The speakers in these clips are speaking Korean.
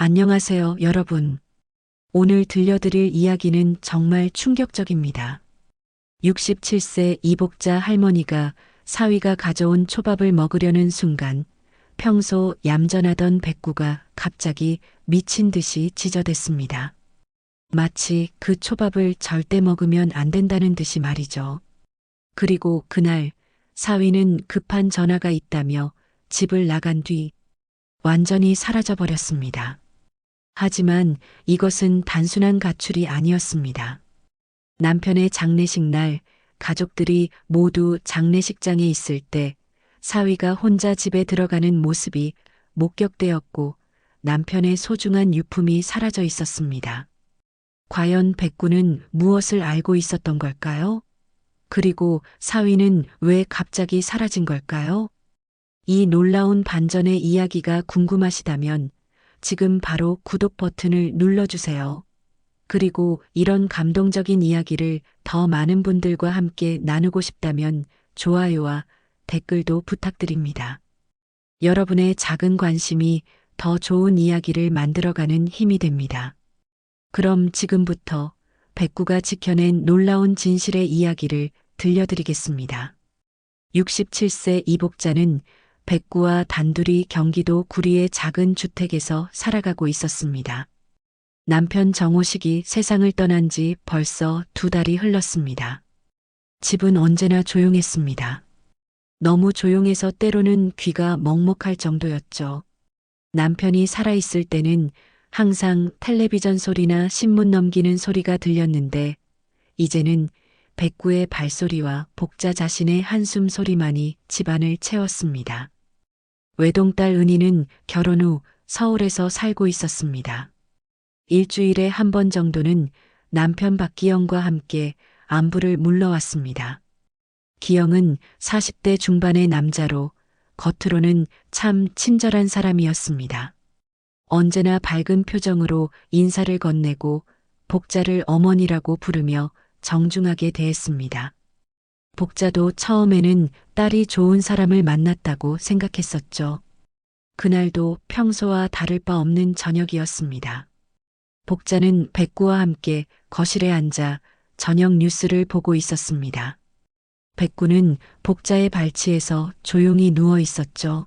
안녕하세요, 여러분. 오늘 들려드릴 이야기는 정말 충격적입니다. 67세 이복자 할머니가 사위가 가져온 초밥을 먹으려는 순간 평소 얌전하던 백구가 갑자기 미친 듯이 지저댔습니다. 마치 그 초밥을 절대 먹으면 안 된다는 듯이 말이죠. 그리고 그날 사위는 급한 전화가 있다며 집을 나간 뒤 완전히 사라져 버렸습니다. 하지만 이것은 단순한 가출이 아니었습니다. 남편의 장례식 날 가족들이 모두 장례식장에 있을 때 사위가 혼자 집에 들어가는 모습이 목격되었고 남편의 소중한 유품이 사라져 있었습니다. 과연 백구는 무엇을 알고 있었던 걸까요? 그리고 사위는 왜 갑자기 사라진 걸까요? 이 놀라운 반전의 이야기가 궁금하시다면 지금 바로 구독 버튼을 눌러주세요. 그리고 이런 감동적인 이야기를 더 많은 분들과 함께 나누고 싶다면 좋아요와 댓글도 부탁드립니다. 여러분의 작은 관심이 더 좋은 이야기를 만들어가는 힘이 됩니다. 그럼 지금부터 백구가 지켜낸 놀라운 진실의 이야기를 들려드리겠습니다. 67세 이복자는 백구와 단둘이 경기도 구리의 작은 주택에서 살아가고 있었습니다. 남편 정호식이 세상을 떠난 지 벌써 2달이 흘렀습니다. 집은 언제나 조용했습니다. 너무 조용해서 때로는 귀가 먹먹할 정도였죠. 남편이 살아있을 때는 항상 텔레비전 소리나 신문 넘기는 소리가 들렸는데 이제는 백구의 발소리와 복자 자신의 한숨 소리만이 집안을 채웠습니다. 외동딸 은희는 결혼 후 서울에서 살고 있었습니다. 일주일에 한 번 정도는 남편 박기영과 함께 안부를 물러왔습니다. 기영은 40대 중반의 남자로 겉으로는 참 친절한 사람이었습니다. 언제나 밝은 표정으로 인사를 건네고 복자를 어머니라고 부르며 정중하게 대했습니다. 복자도 처음에는 딸이 좋은 사람을 만났다고 생각했었죠. 그날도 평소와 다를 바 없는 저녁이었습니다. 복자는 백구와 함께 거실에 앉아 저녁 뉴스를 보고 있었습니다. 백구는 복자의 발치에서 조용히 누워 있었죠.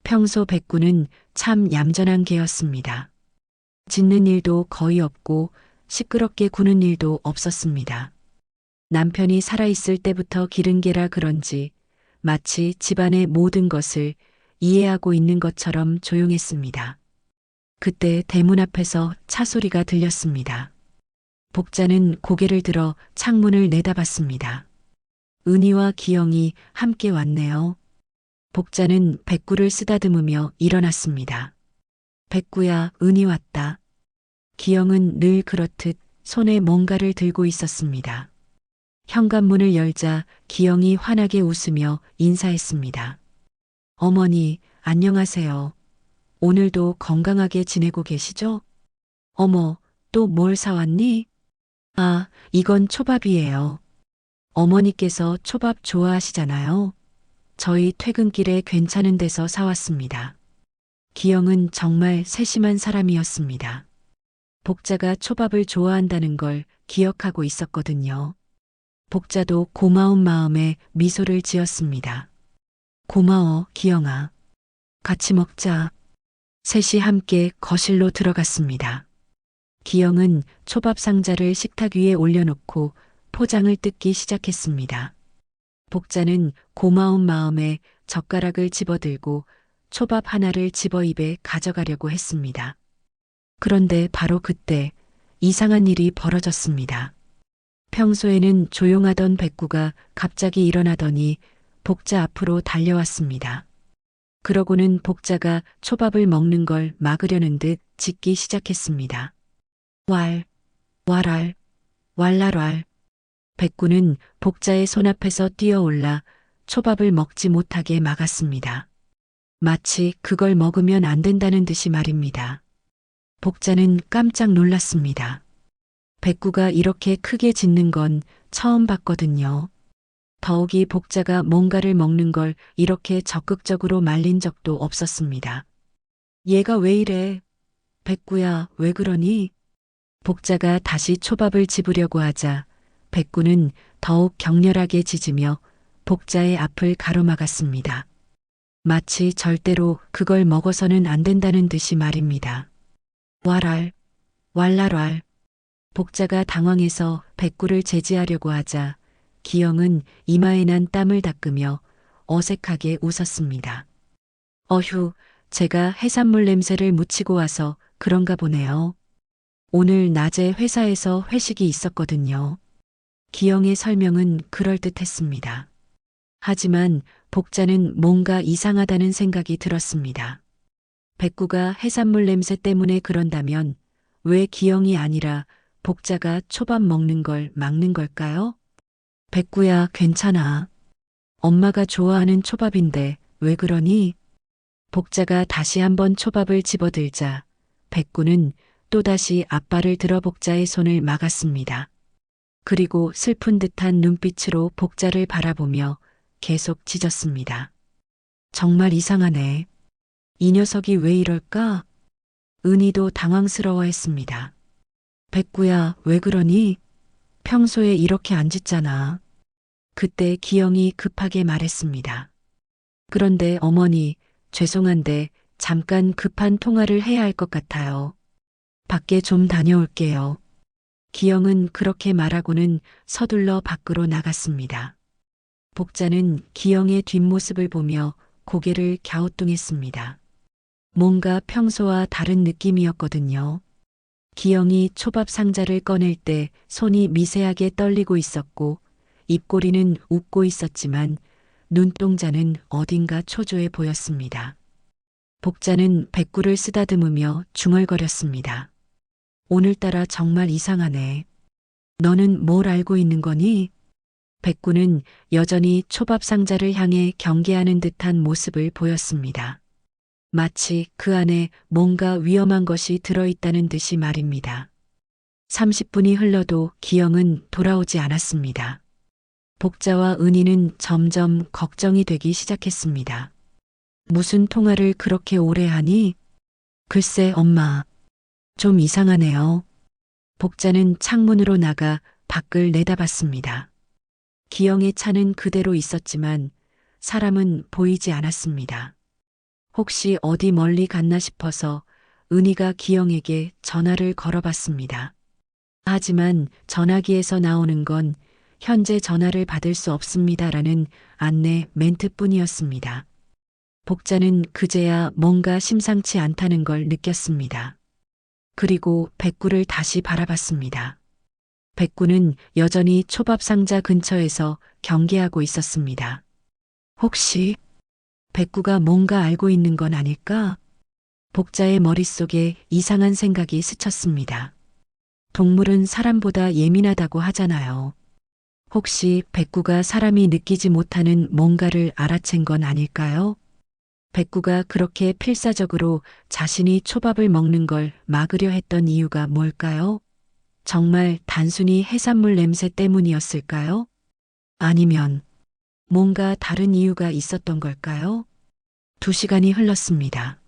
평소 백구는 참 얌전한 개였습니다. 짖는 일도 거의 없고 시끄럽게 구는 일도 없었습니다. 남편이 살아있을 때부터 기른 개라 그런지 마치 집안의 모든 것을 이해하고 있는 것처럼 조용했습니다. 그때 대문 앞에서 차 소리가 들렸습니다. 복자는 고개를 들어 창문을 내다봤습니다. 은희와 기영이 함께 왔네요. 복자는 백구를 쓰다듬으며 일어났습니다. 백구야, 은희 왔다. 기영은 늘 그렇듯 손에 뭔가를 들고 있었습니다. 현관문을 열자 기영이 환하게 웃으며 인사했습니다. 어머니, 안녕하세요. 오늘도 건강하게 지내고 계시죠? 어머, 또 뭘 사왔니? 아, 이건 초밥이에요. 어머니께서 초밥 좋아하시잖아요. 저희 퇴근길에 괜찮은 데서 사왔습니다. 기영은 정말 세심한 사람이었습니다. 복자가 초밥을 좋아한다는 걸 기억하고 있었거든요. 복자도 고마운 마음에 미소를 지었습니다. 고마워, 기영아. 같이 먹자. 셋이 함께 거실로 들어갔습니다. 기영은 초밥 상자를 식탁 위에 올려놓고 포장을 뜯기 시작했습니다. 복자는 고마운 마음에 젓가락을 집어들고 초밥 하나를 집어 입에 가져가려고 했습니다. 그런데 바로 그때 이상한 일이 벌어졌습니다. 평소에는 조용하던 백구가 갑자기 일어나더니 복자 앞으로 달려왔습니다. 그러고는 복자가 초밥을 먹는 걸 막으려는 듯 짖기 시작했습니다. 왈, 왈알, 왈랄왈. 백구는 복자의 손앞에서 뛰어올라 초밥을 먹지 못하게 막았습니다. 마치 그걸 먹으면 안 된다는 듯이 말입니다. 복자는 깜짝 놀랐습니다. 백구가 이렇게 크게 짖는 건 처음 봤거든요. 더욱이 복자가 뭔가를 먹는 걸 이렇게 적극적으로 말린 적도 없었습니다. 얘가 왜 이래? 백구야, 왜 그러니? 복자가 다시 초밥을 집으려고 하자 백구는 더욱 격렬하게 짖으며 복자의 앞을 가로막았습니다. 마치 절대로 그걸 먹어서는 안 된다는 듯이 말입니다. 왈랄, 왈랄왈. 복자가 당황해서 백구를 제지하려고 하자 기영은 이마에 난 땀을 닦으며 어색하게 웃었습니다. 어휴, 제가 해산물 냄새를 묻히고 와서 그런가 보네요. 오늘 낮에 회사에서 회식이 있었거든요. 기영의 설명은 그럴듯했습니다. 하지만 복자는 뭔가 이상하다는 생각이 들었습니다. 백구가 해산물 냄새 때문에 그런다면 왜 기영이 아니라 복자가 초밥 먹는 걸 막는 걸까요? 백구야, 괜찮아. 엄마가 좋아하는 초밥인데 왜 그러니? 복자가 다시 한번 초밥을 집어들자 백구는 또다시 앞발을 들어 복자의 손을 막았습니다. 그리고 슬픈 듯한 눈빛으로 복자를 바라보며 계속 짖었습니다. 정말 이상하네. 이 녀석이 왜 이럴까? 은희도 당황스러워했습니다. 백구야, 왜 그러니? 평소에 이렇게 안 짖잖아. 그때 기영이 급하게 말했습니다. 그런데 어머니, 죄송한데 잠깐 급한 통화를 해야 할 것 같아요. 밖에 좀 다녀올게요. 기영은 그렇게 말하고는 서둘러 밖으로 나갔습니다. 복자는 기영의 뒷모습을 보며 고개를 갸우뚱했습니다. 뭔가 평소와 다른 느낌이었거든요. 기영이 초밥 상자를 꺼낼 때 손이 미세하게 떨리고 있었고 입꼬리는 웃고 있었지만 눈동자는 어딘가 초조해 보였습니다. 복자는 백구를 쓰다듬으며 중얼거렸습니다. 오늘따라 정말 이상하네. 너는 뭘 알고 있는 거니? 백구는 여전히 초밥 상자를 향해 경계하는 듯한 모습을 보였습니다. 마치 그 안에 뭔가 위험한 것이 들어있다는 듯이 말입니다. 30분이 흘러도 기영은 돌아오지 않았습니다. 복자와 은희는 점점 걱정이 되기 시작했습니다. 무슨 통화를 그렇게 오래 하니? 글쎄, 엄마. 좀 이상하네요. 복자는 창문으로 나가 밖을 내다봤습니다. 기영의 차는 그대로 있었지만 사람은 보이지 않았습니다. 혹시 어디 멀리 갔나 싶어서 은희가 기영에게 전화를 걸어봤습니다. 하지만 전화기에서 나오는 건 현재 전화를 받을 수 없습니다라는 안내 멘트뿐이었습니다. 복자는 그제야 뭔가 심상치 않다는 걸 느꼈습니다. 그리고 백구를 다시 바라봤습니다. 백구는 여전히 초밥 상자 근처에서 경계하고 있었습니다. 혹시 백구가 뭔가 알고 있는 건 아닐까? 복자의 머릿속에 이상한 생각이 스쳤습니다. 동물은 사람보다 예민하다고 하잖아요. 혹시 백구가 사람이 느끼지 못하는 뭔가를 알아챈 건 아닐까요? 백구가 그렇게 필사적으로 자신이 초밥을 먹는 걸 막으려 했던 이유가 뭘까요? 정말 단순히 해산물 냄새 때문이었을까요? 아니면 뭔가 다른 이유가 있었던 걸까요? 2시간이 흘렀습니다.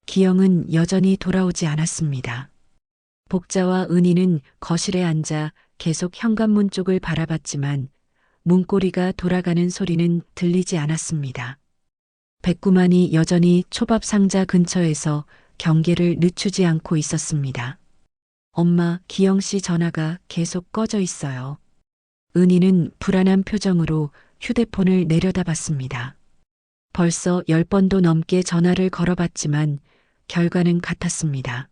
기영은 여전히 돌아오지 않았습니다. 복자와 은희는 거실에 앉아 계속 현관문 쪽을 바라봤지만 문고리가 돌아가는 소리는 들리지 않았습니다. 백구만이 여전히 초밥 상자 근처에서 경계를 늦추지 않고 있었습니다. 엄마, 기영 씨 전화가 계속 꺼져 있어요. 은희는 불안한 표정으로 휴대폰을 내려다봤습니다. 벌써 10번도 넘게 전화를 걸어봤지만 결과는 같았습니다.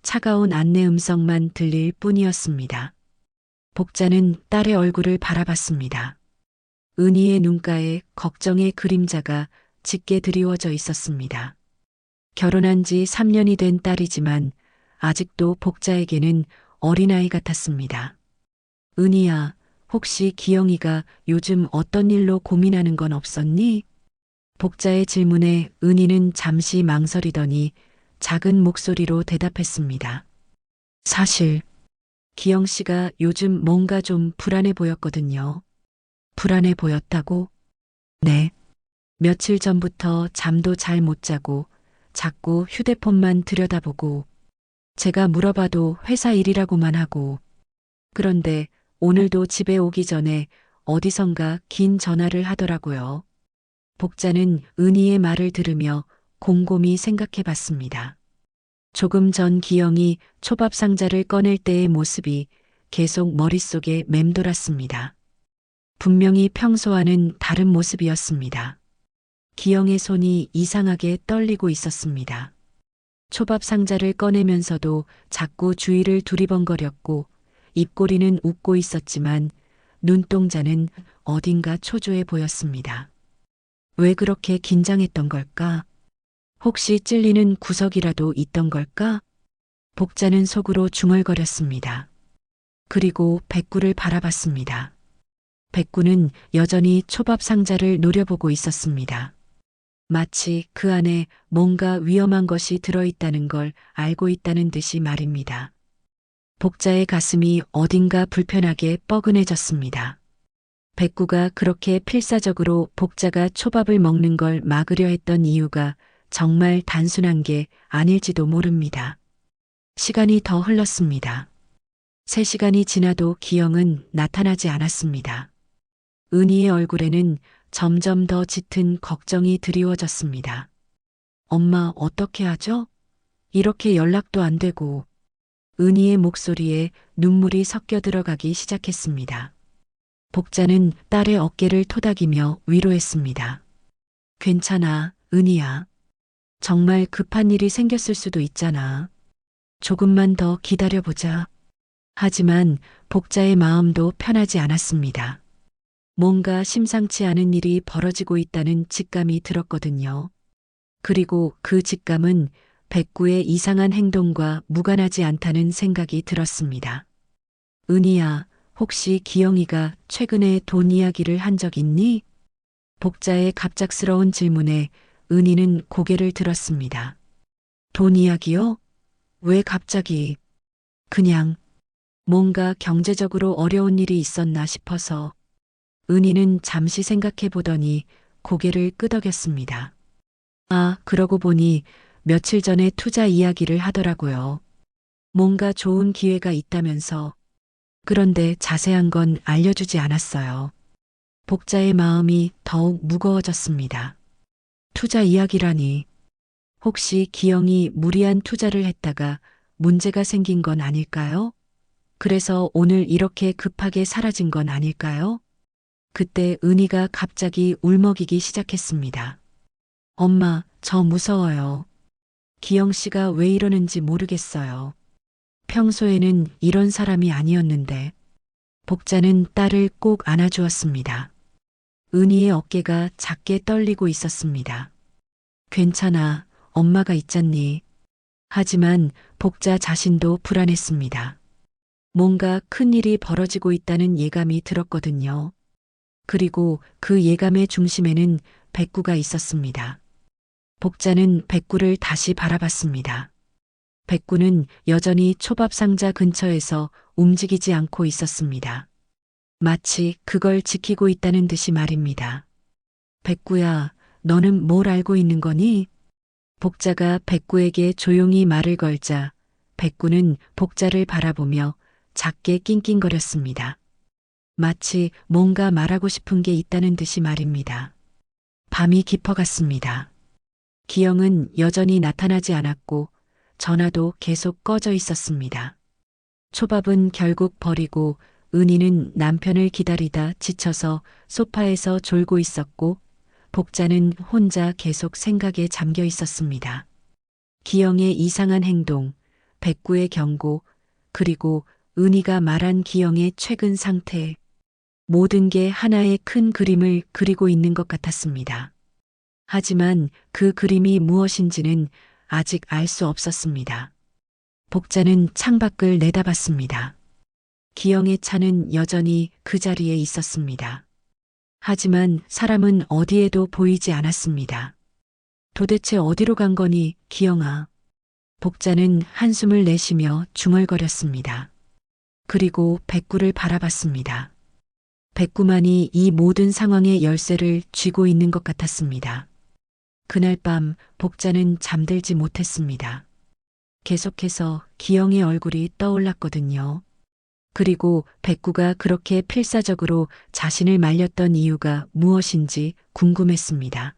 차가운 안내 음성만 들릴 뿐이었습니다. 복자는 딸의 얼굴을 바라봤습니다. 은희의 눈가에 걱정의 그림자가 짙게 드리워져 있었습니다. 결혼한 지 3년이 된 딸이지만 아직도 복자에게는 어린아이 같았습니다. 은희야, 혹시 기영이가 요즘 어떤 일로 고민하는 건 없었니? 복자의 질문에 은희는 잠시 망설이더니 작은 목소리로 대답했습니다. 사실 기영 씨가 요즘 뭔가 좀 불안해 보였거든요. 불안해 보였다고? 네. 며칠 전부터 잠도 잘 못 자고 자꾸 휴대폰만 들여다보고 제가 물어봐도 회사 일이라고만 하고. 그런데 오늘도 집에 오기 전에 어디선가 긴 전화를 하더라고요. 복자는 은희의 말을 들으며 곰곰이 생각해 봤습니다. 조금 전 기영이 초밥 상자를 꺼낼 때의 모습이 계속 머릿속에 맴돌았습니다. 분명히 평소와는 다른 모습이었습니다. 기영의 손이 이상하게 떨리고 있었습니다. 초밥 상자를 꺼내면서도 자꾸 주위를 두리번거렸고 입꼬리는 웃고 있었지만 눈동자는 어딘가 초조해 보였습니다. 왜 그렇게 긴장했던 걸까? 혹시 찔리는 구석이라도 있던 걸까? 복자는 속으로 중얼거렸습니다. 그리고 백구를 바라봤습니다. 백구는 여전히 초밥 상자를 노려보고 있었습니다. 마치 그 안에 뭔가 위험한 것이 들어있다는 걸 알고 있다는 듯이 말입니다. 복자의 가슴이 어딘가 불편하게 뻐근해졌습니다. 백구가 그렇게 필사적으로 복자가 초밥을 먹는 걸 막으려 했던 이유가 정말 단순한 게 아닐지도 모릅니다. 시간이 더 흘렀습니다. 3시간이 지나도 기영은 나타나지 않았습니다. 은희의 얼굴에는 점점 더 짙은 걱정이 드리워졌습니다. 엄마 어떻게 하죠? 이렇게 연락도 안 되고. 은희의 목소리에 눈물이 섞여 들어가기 시작했습니다. 복자는 딸의 어깨를 토닥이며 위로했습니다. 괜찮아, 은희야. 정말 급한 일이 생겼을 수도 있잖아. 조금만 더 기다려보자. 하지만 복자의 마음도 편하지 않았습니다. 뭔가 심상치 않은 일이 벌어지고 있다는 직감이 들었거든요. 그리고 그 직감은 백구의 이상한 행동과 무관하지 않다는 생각이 들었습니다. 은희야, 혹시 기영이가 최근에 돈 이야기를 한 적 있니? 복자의 갑작스러운 질문에 은희는 고개를 들었습니다. 돈 이야기요? 왜 갑자기? 그냥 뭔가 경제적으로 어려운 일이 있었나 싶어서. 은희는 잠시 생각해 보더니 고개를 끄덕였습니다. 아, 그러고 보니 며칠 전에 투자 이야기를 하더라고요. 뭔가 좋은 기회가 있다면서. 그런데 자세한 건 알려주지 않았어요. 복자의 마음이 더욱 무거워졌습니다. 투자 이야기라니. 혹시 기영이 무리한 투자를 했다가 문제가 생긴 건 아닐까요? 그래서 오늘 이렇게 급하게 사라진 건 아닐까요? 그때 은희가 갑자기 울먹이기 시작했습니다. 엄마, 저 무서워요. 기영 씨가 왜 이러는지 모르겠어요. 평소에는 이런 사람이 아니었는데. 복자는 딸을 꼭 안아주었습니다. 은희의 어깨가 작게 떨리고 있었습니다. 괜찮아, 엄마가 있잖니. 하지만 복자 자신도 불안했습니다. 뭔가 큰 일이 벌어지고 있다는 예감이 들었거든요. 그리고 그 예감의 중심에는 백구가 있었습니다. 복자는 백구를 다시 바라봤습니다. 백구는 여전히 초밥 상자 근처에서 움직이지 않고 있었습니다. 마치 그걸 지키고 있다는 듯이 말입니다. 백구야, 너는 뭘 알고 있는 거니? 복자가 백구에게 조용히 말을 걸자 백구는 복자를 바라보며 작게 낑낑거렸습니다. 마치 뭔가 말하고 싶은 게 있다는 듯이 말입니다. 밤이 깊어갔습니다. 기영은 여전히 나타나지 않았고 전화도 계속 꺼져 있었습니다. 초밥은 결국 버리고 은희는 남편을 기다리다 지쳐서 소파에서 졸고 있었고 복자는 혼자 계속 생각에 잠겨 있었습니다. 기영의 이상한 행동, 백구의 경고, 그리고 은희가 말한 기영의 최근 상태. 모든 게 하나의 큰 그림을 그리고 있는 것 같았습니다. 하지만 그 그림이 무엇인지는 아직 알 수 없었습니다. 복자는 창밖을 내다봤습니다. 기영의 차는 여전히 그 자리에 있었습니다. 하지만 사람은 어디에도 보이지 않았습니다. 도대체 어디로 간 거니, 기영아? 복자는 한숨을 내쉬며 중얼거렸습니다. 그리고 백구를 바라봤습니다. 백구만이 이 모든 상황의 열쇠를 쥐고 있는 것 같았습니다. 그날 밤 복자는 잠들지 못했습니다. 계속해서 기영의 얼굴이 떠올랐거든요. 그리고 백구가 그렇게 필사적으로 자신을 말렸던 이유가 무엇인지 궁금했습니다.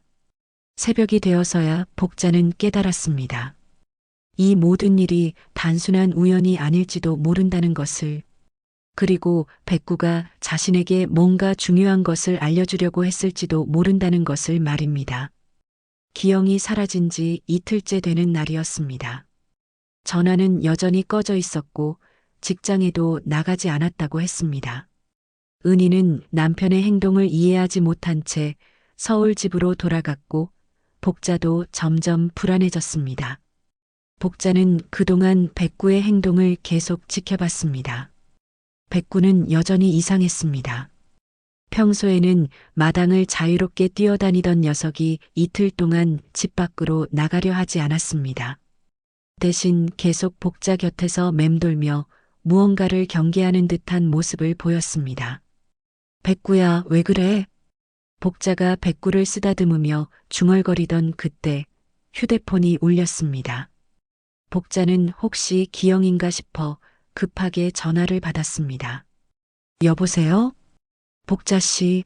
새벽이 되어서야 복자는 깨달았습니다. 이 모든 일이 단순한 우연이 아닐지도 모른다는 것을, 그리고 백구가 자신에게 뭔가 중요한 것을 알려주려고 했을지도 모른다는 것을 말입니다. 기영이 사라진 지 이틀째 되는 날이었습니다. 전화는 여전히 꺼져 있었고 직장에도 나가지 않았다고 했습니다. 은희는 남편의 행동을 이해하지 못한 채 서울 집으로 돌아갔고 복자도 점점 불안해졌습니다. 복자는 그동안 백구의 행동을 계속 지켜봤습니다. 백구는 여전히 이상했습니다. 평소에는 마당을 자유롭게 뛰어다니던 녀석이 이틀 동안 집 밖으로 나가려 하지 않았습니다. 대신 계속 복자 곁에서 맴돌며 무언가를 경계하는 듯한 모습을 보였습니다. 백구야, 왜 그래? 복자가 백구를 쓰다듬으며 중얼거리던 그때 휴대폰이 울렸습니다. 복자는 혹시 기영인가 싶어 급하게 전화를 받았습니다. 여보세요? 복자씨,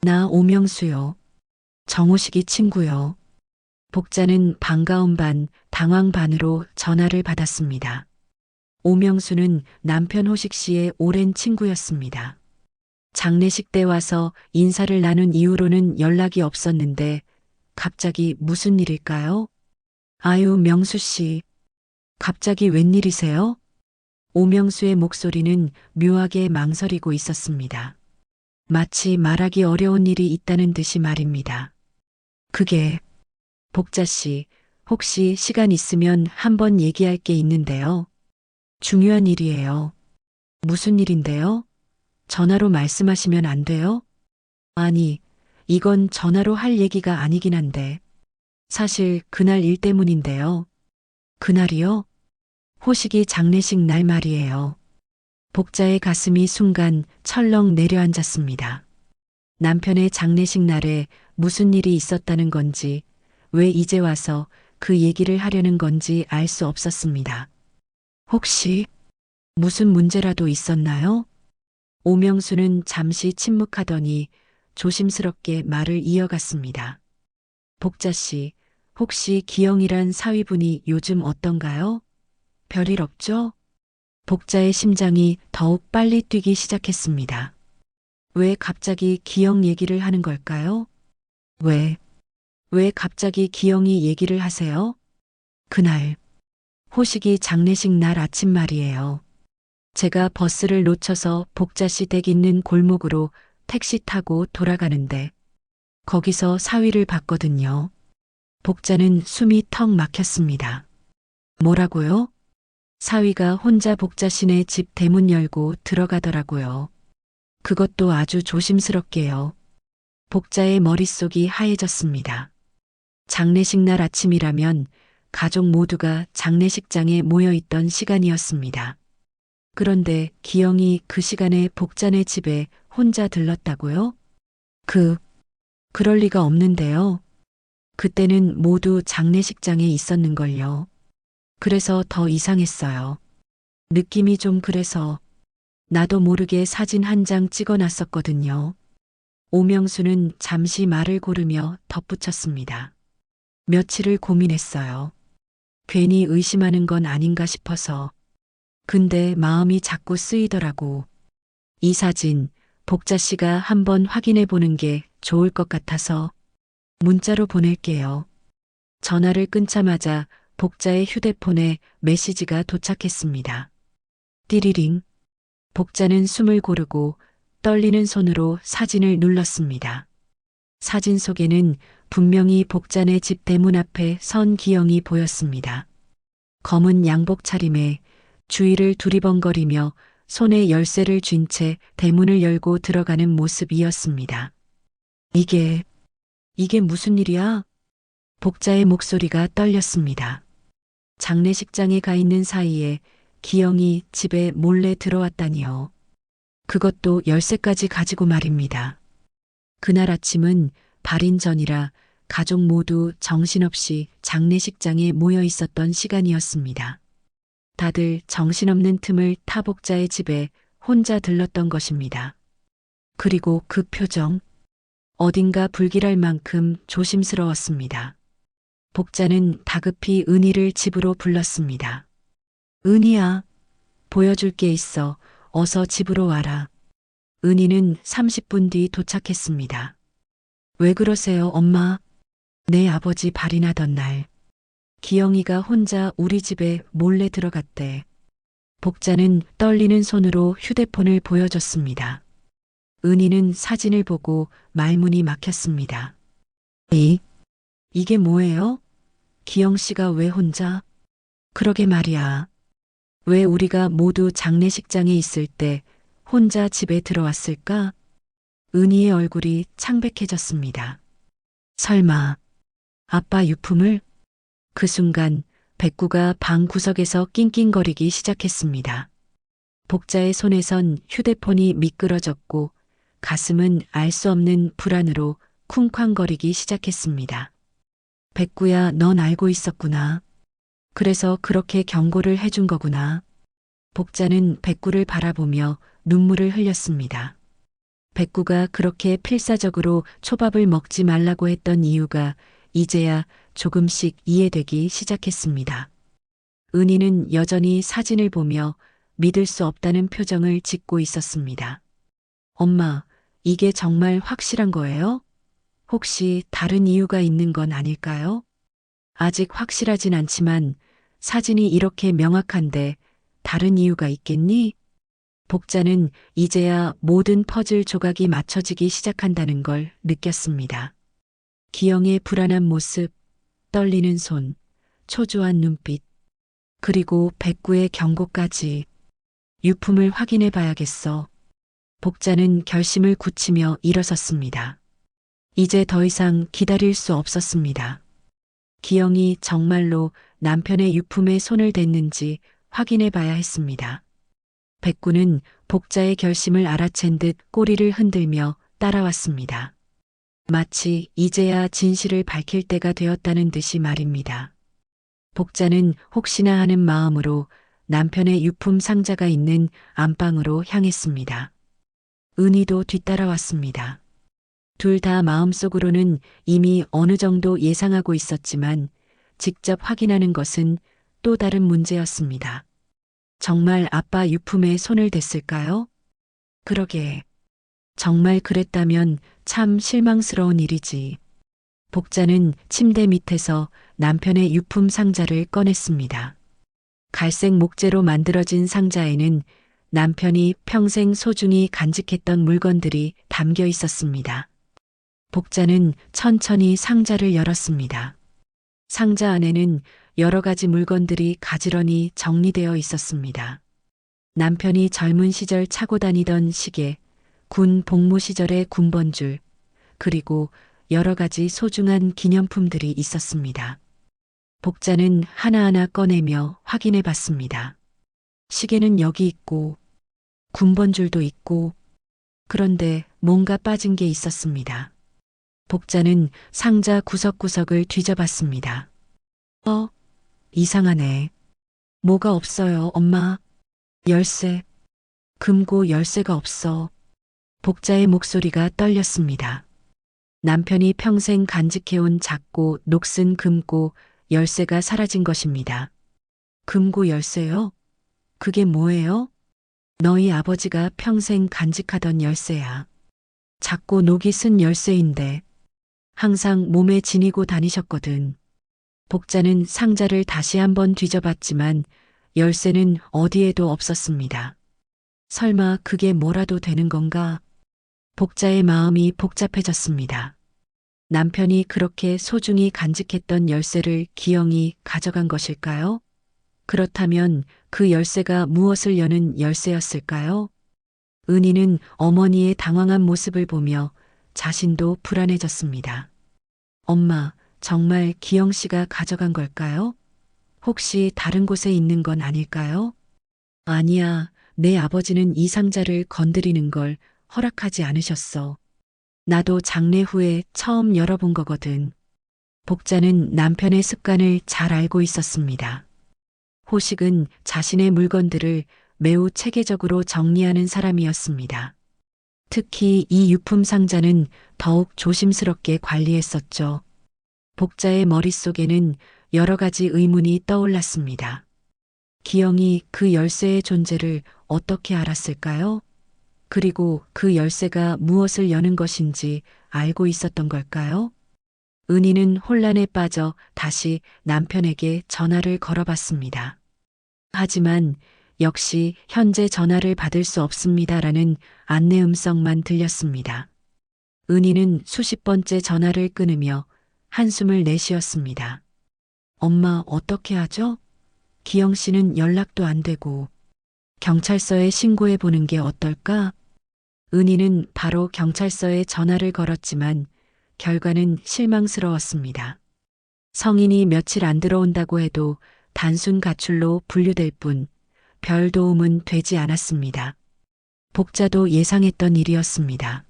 나 오명수요. 정호식이 친구요. 복자는 반가움 반, 당황 반으로 전화를 받았습니다. 오명수는 남편 호식 씨의 오랜 친구였습니다. 장례식 때 와서 인사를 나눈 이후로는 연락이 없었는데 갑자기 무슨 일일까요? 아유, 명수 씨. 갑자기 웬일이세요? 오명수의 목소리는 묘하게 망설이고 있었습니다. 마치 말하기 어려운 일이 있다는 듯이 말입니다. 그게, 복자씨, 혹시 시간 있으면 한번 얘기할 게 있는데요. 중요한 일이에요. 무슨 일인데요? 전화로 말씀하시면 안 돼요? 아니, 이건 전화로 할 얘기가 아니긴 한데. 사실 그날 일 때문인데요. 그날이요? 호식이 장례식 날 말이에요. 복자의 가슴이 순간 철렁 내려앉았습니다. 남편의 장례식 날에 무슨 일이 있었다는 건지, 왜 이제 와서 그 얘기를 하려는 건지 알 수 없었습니다. 혹시 무슨 문제라도 있었나요? 오명수는 잠시 침묵하더니 조심스럽게 말을 이어갔습니다. 복자씨, 혹시 기영이란 사위분이 요즘 어떤가요? 별일 없죠? 복자의 심장이 더욱 빨리 뛰기 시작했습니다. 왜 갑자기 기영 얘기를 하는 걸까요? 왜 갑자기 기영이 얘기를 하세요? 그날, 호식이 장례식 날 아침 말이에요. 제가 버스를 놓쳐서 복자씨 댁 있는 골목으로 택시 타고 돌아가는데 거기서 사위를 봤거든요. 복자는 숨이 턱 막혔습니다. 뭐라고요? 사위가 혼자 복자씨네 집 대문 열고 들어가더라고요. 그것도 아주 조심스럽게요. 복자의 머릿속이 하얘졌습니다. 장례식 날 아침이라면 가족 모두가 장례식장에 모여 있던 시간이었습니다. 그런데 기영이 그 시간에 복자네 집에 혼자 들렀다고요? 그럴 리가 없는데요. 그때는 모두 장례식장에 있었는걸요. 그래서 더 이상했어요. 느낌이 좀 그래서 나도 모르게 사진 한 장 찍어 놨었거든요. 오명수는 잠시 말을 고르며 덧붙였습니다. 며칠을 고민했어요. 괜히 의심하는 건 아닌가 싶어서. 근데 마음이 자꾸 쓰이더라고. 이 사진, 복자 씨가 한번 확인해 보는 게 좋을 것 같아서 문자로 보낼게요. 전화를 끊자마자 복자의 휴대폰에 메시지가 도착했습니다. 띠리링. 복자는 숨을 고르고 떨리는 손으로 사진을 눌렀습니다. 사진 속에는 분명히 복자네 집 대문 앞에 선 기영이 보였습니다. 검은 양복 차림에 주위를 두리번거리며 손에 열쇠를 쥔 채 대문을 열고 들어가는 모습이었습니다. 이게 무슨 일이야? 복자의 목소리가 떨렸습니다. 장례식장에 가 있는 사이에 기영이 집에 몰래 들어왔다니요. 그것도 열쇠까지 가지고 말입니다. 그날 아침은 발인 전이라 가족 모두 정신없이 장례식장에 모여 있었던 시간이었습니다. 다들 정신없는 틈을 타 복자의 집에 혼자 들렀던 것입니다. 그리고 그 표정, 어딘가 불길할 만큼 조심스러웠습니다. 복자는 다급히 은희를 집으로 불렀습니다. 은희야, 보여줄 게 있어. 어서 집으로 와라. 은희는 30분 뒤 도착했습니다. 왜 그러세요, 엄마? 내 아버지 발이 나던 날, 기영이가 혼자 우리 집에 몰래 들어갔대. 복자는 떨리는 손으로 휴대폰을 보여줬습니다. 은희는 사진을 보고 말문이 막혔습니다. 이게 뭐예요? 기영 씨가 왜 혼자? 그러게 말이야. 왜 우리가 모두 장례식장에 있을 때 혼자 집에 들어왔을까? 은희의 얼굴이 창백해졌습니다. 설마 아빠 유품을? 그 순간 백구가 방 구석에서 낑낑거리기 시작했습니다. 복자의 손에선 휴대폰이 미끄러졌고 가슴은 알 수 없는 불안으로 쿵쾅거리기 시작했습니다. 백구야, 넌 알고 있었구나. 그래서 그렇게 경고를 해준 거구나. 복자는 백구를 바라보며 눈물을 흘렸습니다. 백구가 그렇게 필사적으로 초밥을 먹지 말라고 했던 이유가 이제야 조금씩 이해되기 시작했습니다. 은희는 여전히 사진을 보며 믿을 수 없다는 표정을 짓고 있었습니다. 엄마, 이게 정말 확실한 거예요? 혹시 다른 이유가 있는 건 아닐까요? 아직 확실하진 않지만 사진이 이렇게 명확한데 다른 이유가 있겠니? 복자는 이제야 모든 퍼즐 조각이 맞춰지기 시작한다는 걸 느꼈습니다. 기영의 불안한 모습, 떨리는 손, 초조한 눈빛, 그리고 백구의 경고까지. 유품을 확인해 봐야겠어. 복자는 결심을 굳히며 일어섰습니다. 이제 더 이상 기다릴 수 없었습니다. 기영이 정말로 남편의 유품에 손을 댔는지 확인해 봐야 했습니다. 백구는 복자의 결심을 알아챈 듯 꼬리를 흔들며 따라왔습니다. 마치 이제야 진실을 밝힐 때가 되었다는 듯이 말입니다. 복자는 혹시나 하는 마음으로 남편의 유품 상자가 있는 안방으로 향했습니다. 은희도 뒤따라왔습니다. 둘 다 마음속으로는 이미 어느 정도 예상하고 있었지만 직접 확인하는 것은 또 다른 문제였습니다. 정말 아빠 유품에 손을 댔을까요? 그러게. 정말 그랬다면 참 실망스러운 일이지. 복자는 침대 밑에서 남편의 유품 상자를 꺼냈습니다. 갈색 목재로 만들어진 상자에는 남편이 평생 소중히 간직했던 물건들이 담겨 있었습니다. 복자는 천천히 상자를 열었습니다. 상자 안에는 여러 가지 물건들이 가지런히 정리되어 있었습니다. 남편이 젊은 시절 차고 다니던 시계, 군 복무 시절의 군번줄, 그리고 여러 가지 소중한 기념품들이 있었습니다. 복자는 하나하나 꺼내며 확인해 봤습니다. 시계는 여기 있고, 군번줄도 있고, 그런데 뭔가 빠진 게 있었습니다. 복자는 상자 구석구석을 뒤져봤습니다. 이상하네. 뭐가 없어요, 엄마. 열쇠. 금고 열쇠가 없어. 복자의 목소리가 떨렸습니다. 남편이 평생 간직해온 작고 녹슨 금고 열쇠가 사라진 것입니다. 금고 열쇠요? 그게 뭐예요? 너희 아버지가 평생 간직하던 열쇠야. 작고 녹이 쓴 열쇠인데 항상 몸에 지니고 다니셨거든. 복자는 상자를 다시 한번 뒤져봤지만 열쇠는 어디에도 없었습니다. 설마 그게 뭐라도 되는 건가? 복자의 마음이 복잡해졌습니다. 남편이 그렇게 소중히 간직했던 열쇠를 기영이 가져간 것일까요? 그렇다면 그 열쇠가 무엇을 여는 열쇠였을까요? 은희는 어머니의 당황한 모습을 보며 자신도 불안해졌습니다. 엄마, 정말 기영 씨가 가져간 걸까요? 혹시 다른 곳에 있는 건 아닐까요? 아니야, 내 아버지는 이 상자를 건드리는 걸 허락하지 않으셨어. 나도 장례 후에 처음 열어본 거거든. 복자는 남편의 습관을 잘 알고 있었습니다. 호식은 자신의 물건들을 매우 체계적으로 정리하는 사람이었습니다. 특히 이 유품 상자는 더욱 조심스럽게 관리했었죠. 복자의 머릿속에는 여러 가지 의문이 떠올랐습니다. 기영이 그 열쇠의 존재를 어떻게 알았을까요? 그리고 그 열쇠가 무엇을 여는 것인지 알고 있었던 걸까요? 은희는 혼란에 빠져 다시 남편에게 전화를 걸어봤습니다. 하지만 역시 현재 전화를 받을 수 없습니다라는 안내 음성만 들렸습니다. 은희는 수십 번째 전화를 끊으며 한숨을 내쉬었습니다. 엄마 어떻게 하죠? 기영 씨는 연락도 안 되고 경찰서에 신고해 보는 게 어떨까? 은희는 바로 경찰서에 전화를 걸었지만 결과는 실망스러웠습니다. 성인이 며칠 안 들어온다고 해도 단순 가출로 분류될 뿐 별 도움은 되지 않았습니다. 복자도 예상했던 일이었습니다.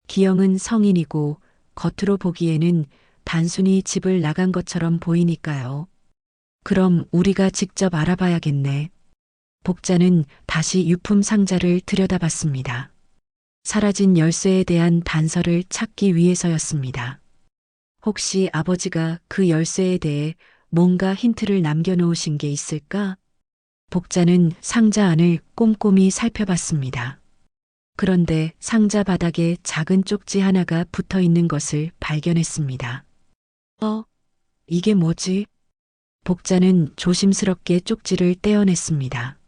기영은 성인이고 겉으로 보기에는 단순히 집을 나간 것처럼 보이니까요. 그럼 우리가 직접 알아봐야겠네. 복자는 다시 유품 상자를 들여다봤습니다. 사라진 열쇠에 대한 단서를 찾기 위해서였습니다. 혹시 아버지가 그 열쇠에 대해 뭔가 힌트를 남겨놓으신 게 있을까? 복자는 상자 안을 꼼꼼히 살펴봤습니다. 그런데 상자 바닥에 작은 쪽지 하나가 붙어 있는 것을 발견했습니다. 이게 뭐지? 복자는 조심스럽게 쪽지를 떼어냈습니다.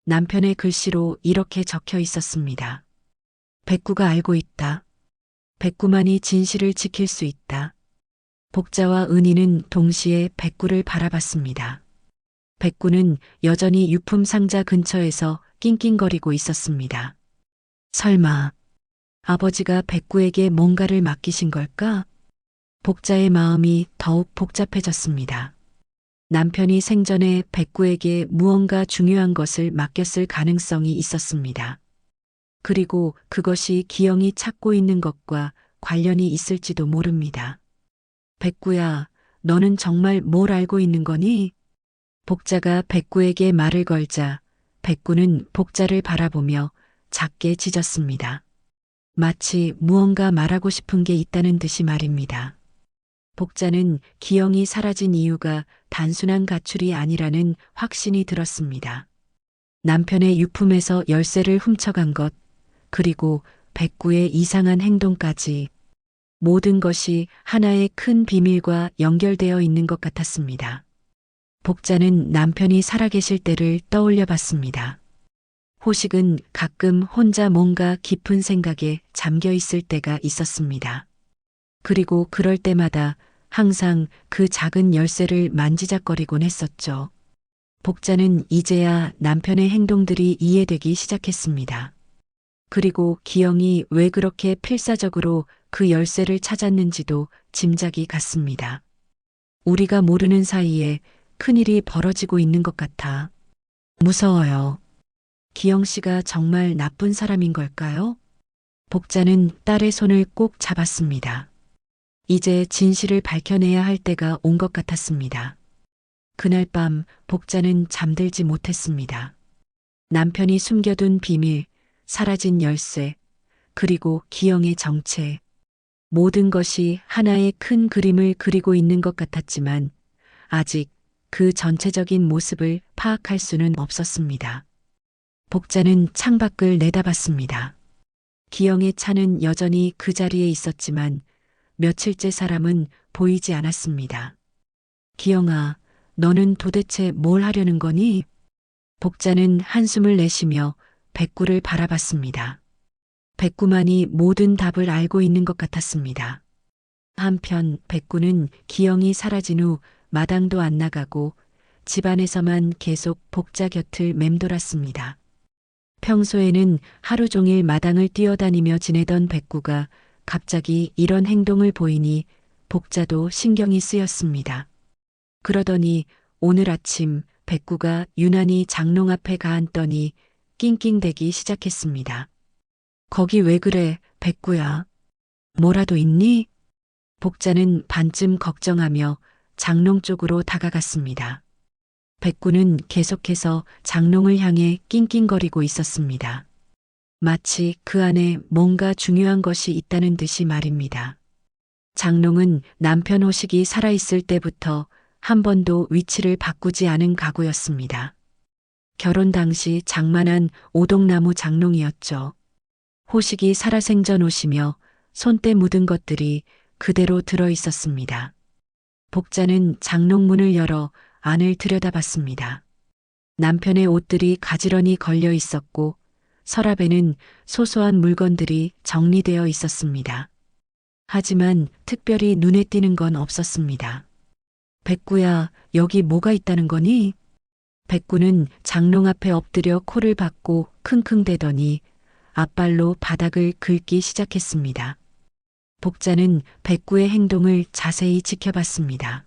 남편의 글씨로 이렇게 적혀 있었습니다. 백구가 알고 있다. 백구만이 진실을 지킬 수 있다. 복자와 은희는 동시에 백구를 바라봤습니다. 백구는 여전히 유품 상자 근처에서 낑낑거리고 있었습니다. 설마 아버지가 백구에게 뭔가를 맡기신 걸까? 복자의 마음이 더욱 복잡해졌습니다. 남편이 생전에 백구에게 무언가 중요한 것을 맡겼을 가능성이 있었습니다. 그리고 그것이 기영이 찾고 있는 것과 관련이 있을지도 모릅니다. 백구야, 너는 정말 뭘 알고 있는 거니? 복자가 백구에게 말을 걸자 백구는 복자를 바라보며 작게 짖었습니다. 마치 무언가 말하고 싶은 게 있다는 듯이 말입니다. 복자는 기영이 사라진 이유가 단순한 가출이 아니라는 확신이 들었습니다. 남편의 유품에서 열쇠를 훔쳐간 것, 그리고 백구의 이상한 행동까지 모든 것이 하나의 큰 비밀과 연결되어 있는 것 같았습니다. 복자는 남편이 살아계실 때를 떠올려 봤습니다. 호식은 가끔 혼자 뭔가 깊은 생각에 잠겨 있을 때가 있었습니다. 그리고 그럴 때마다 항상 그 작은 열쇠를 만지작거리곤 했었죠. 복자는 이제야 남편의 행동들이 이해되기 시작했습니다. 그리고 기영이 왜 그렇게 필사적으로 그 열쇠를 찾았는지도 짐작이 갔습니다. 우리가 모르는 사이에 큰일이 벌어지고 있는 것 같아 무서워요. 기영 씨가 정말 나쁜 사람인 걸까요? 복자는 딸의 손을 꼭 잡았습니다. 이제 진실을 밝혀내야 할 때가 온 것 같았습니다. 그날 밤 복자는 잠들지 못했습니다. 남편이 숨겨둔 비밀, 사라진 열쇠, 그리고 기영의 정체, 모든 것이 하나의 큰 그림을 그리고 있는 것 같았지만 아직 그 전체적인 모습을 파악할 수는 없었습니다. 복자는 창밖을 내다봤습니다. 기영의 차는 여전히 그 자리에 있었지만 며칠째 사람은 보이지 않았습니다. 기영아, 너는 도대체 뭘 하려는 거니? 복자는 한숨을 내쉬며 백구를 바라봤습니다. 백구만이 모든 답을 알고 있는 것 같았습니다. 한편 백구는 기영이 사라진 후 마당도 안 나가고 집안에서만 계속 복자 곁을 맴돌았습니다. 평소에는 하루 종일 마당을 뛰어다니며 지내던 백구가 갑자기 이런 행동을 보이니 복자도 신경이 쓰였습니다. 그러더니 오늘 아침 백구가 유난히 장롱 앞에 가앉더니 낑낑대기 시작했습니다. 거기 왜 그래, 백구야? 뭐라도 있니? 복자는 반쯤 걱정하며 장롱 쪽으로 다가갔습니다. 백구는 계속해서 장롱을 향해 낑낑거리고 있었습니다. 마치 그 안에 뭔가 중요한 것이 있다는 듯이 말입니다. 장롱은 남편 호식이 살아있을 때부터 한 번도 위치를 바꾸지 않은 가구였습니다. 결혼 당시 장만한 오동나무 장롱이었죠. 호식이 살아생전 옷이며 손때 묻은 것들이 그대로 들어 있었습니다. 복자는 장롱문을 열어 안을 들여다봤습니다. 남편의 옷들이 가지런히 걸려 있었고 서랍에는 소소한 물건들이 정리되어 있었습니다. 하지만 특별히 눈에 띄는 건 없었습니다. 백구야, 여기 뭐가 있다는 거니? 백구는 장롱 앞에 엎드려 코를 박고 킁킁대더니 앞발로 바닥을 긁기 시작했습니다. 복자는 백구의 행동을 자세히 지켜봤습니다.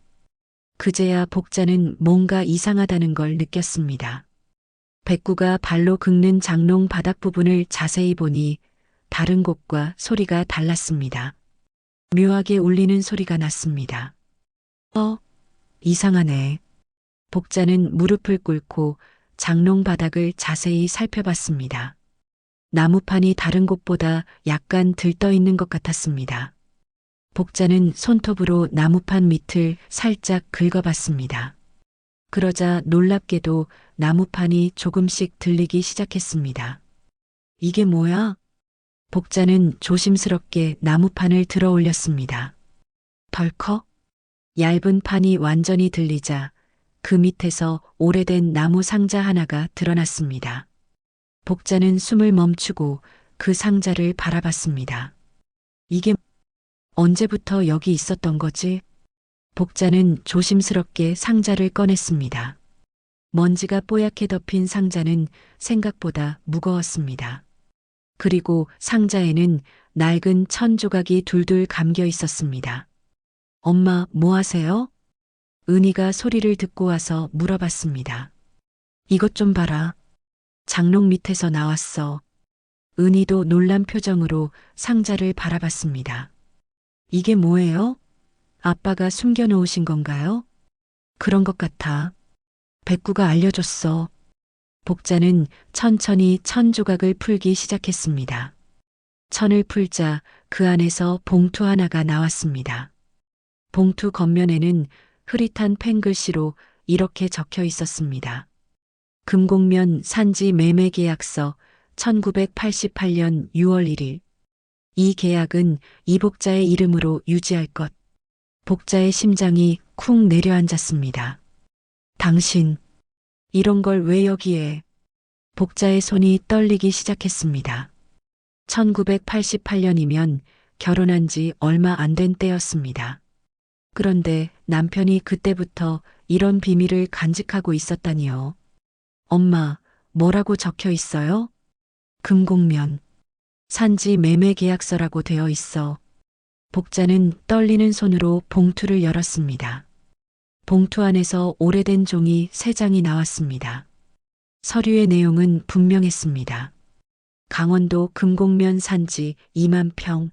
그제야 복자는 뭔가 이상하다는 걸 느꼈습니다. 백구가 발로 긁는 장롱 바닥 부분을 자세히 보니 다른 곳과 소리가 달랐습니다. 묘하게 울리는 소리가 났습니다. 이상하네. 복자는 무릎을 꿇고 장롱 바닥을 자세히 살펴봤습니다. 나무판이 다른 곳보다 약간 들떠 있는 것 같았습니다. 복자는 손톱으로 나무판 밑을 살짝 긁어봤습니다. 그러자 놀랍게도 나무판이 조금씩 들리기 시작했습니다. 이게 뭐야? 복자는 조심스럽게 나무판을 들어 올렸습니다. 덜컥 얇은 판이 완전히 들리자 그 밑에서 오래된 나무 상자 하나가 드러났습니다. 복자는 숨을 멈추고 그 상자를 바라봤습니다. 이게 언제부터 여기 있었던 거지? 복자는 조심스럽게 상자를 꺼냈습니다. 먼지가 뽀얗게 덮인 상자는 생각보다 무거웠습니다. 그리고 상자에는 낡은 천 조각이 둘둘 감겨 있었습니다. 엄마, 뭐 하세요? 은희가 소리를 듣고 와서 물어봤습니다. 이것 좀 봐라. 장롱 밑에서 나왔어. 은희도 놀란 표정으로 상자를 바라봤습니다. 이게 뭐예요? 아빠가 숨겨놓으신 건가요? 그런 것 같아. 백구가 알려줬어. 복자는 천천히 천 조각을 풀기 시작했습니다. 천을 풀자 그 안에서 봉투 하나가 나왔습니다. 봉투 겉면에는 흐릿한 펜글씨로 이렇게 적혀 있었습니다. 금곡면 산지 매매 계약서 1988년 6월 1일. 이 계약은 이 복자의 이름으로 유지할 것. 복자의 심장이 쿵 내려앉았습니다. 당신, 이런 걸 왜 여기에? 복자의 손이 떨리기 시작했습니다. 1988년이면 결혼한 지 얼마 안 된 때였습니다. 그런데 남편이 그때부터 이런 비밀을 간직하고 있었다니요. 엄마, 뭐라고 적혀 있어요? 금곡면. 산지 매매 계약서라고 되어 있어. 복자는 떨리는 손으로 봉투를 열었습니다. 봉투 안에서 오래된 종이 3장이 나왔습니다. 서류의 내용은 분명했습니다. 강원도 금곡면 산지 2만 평.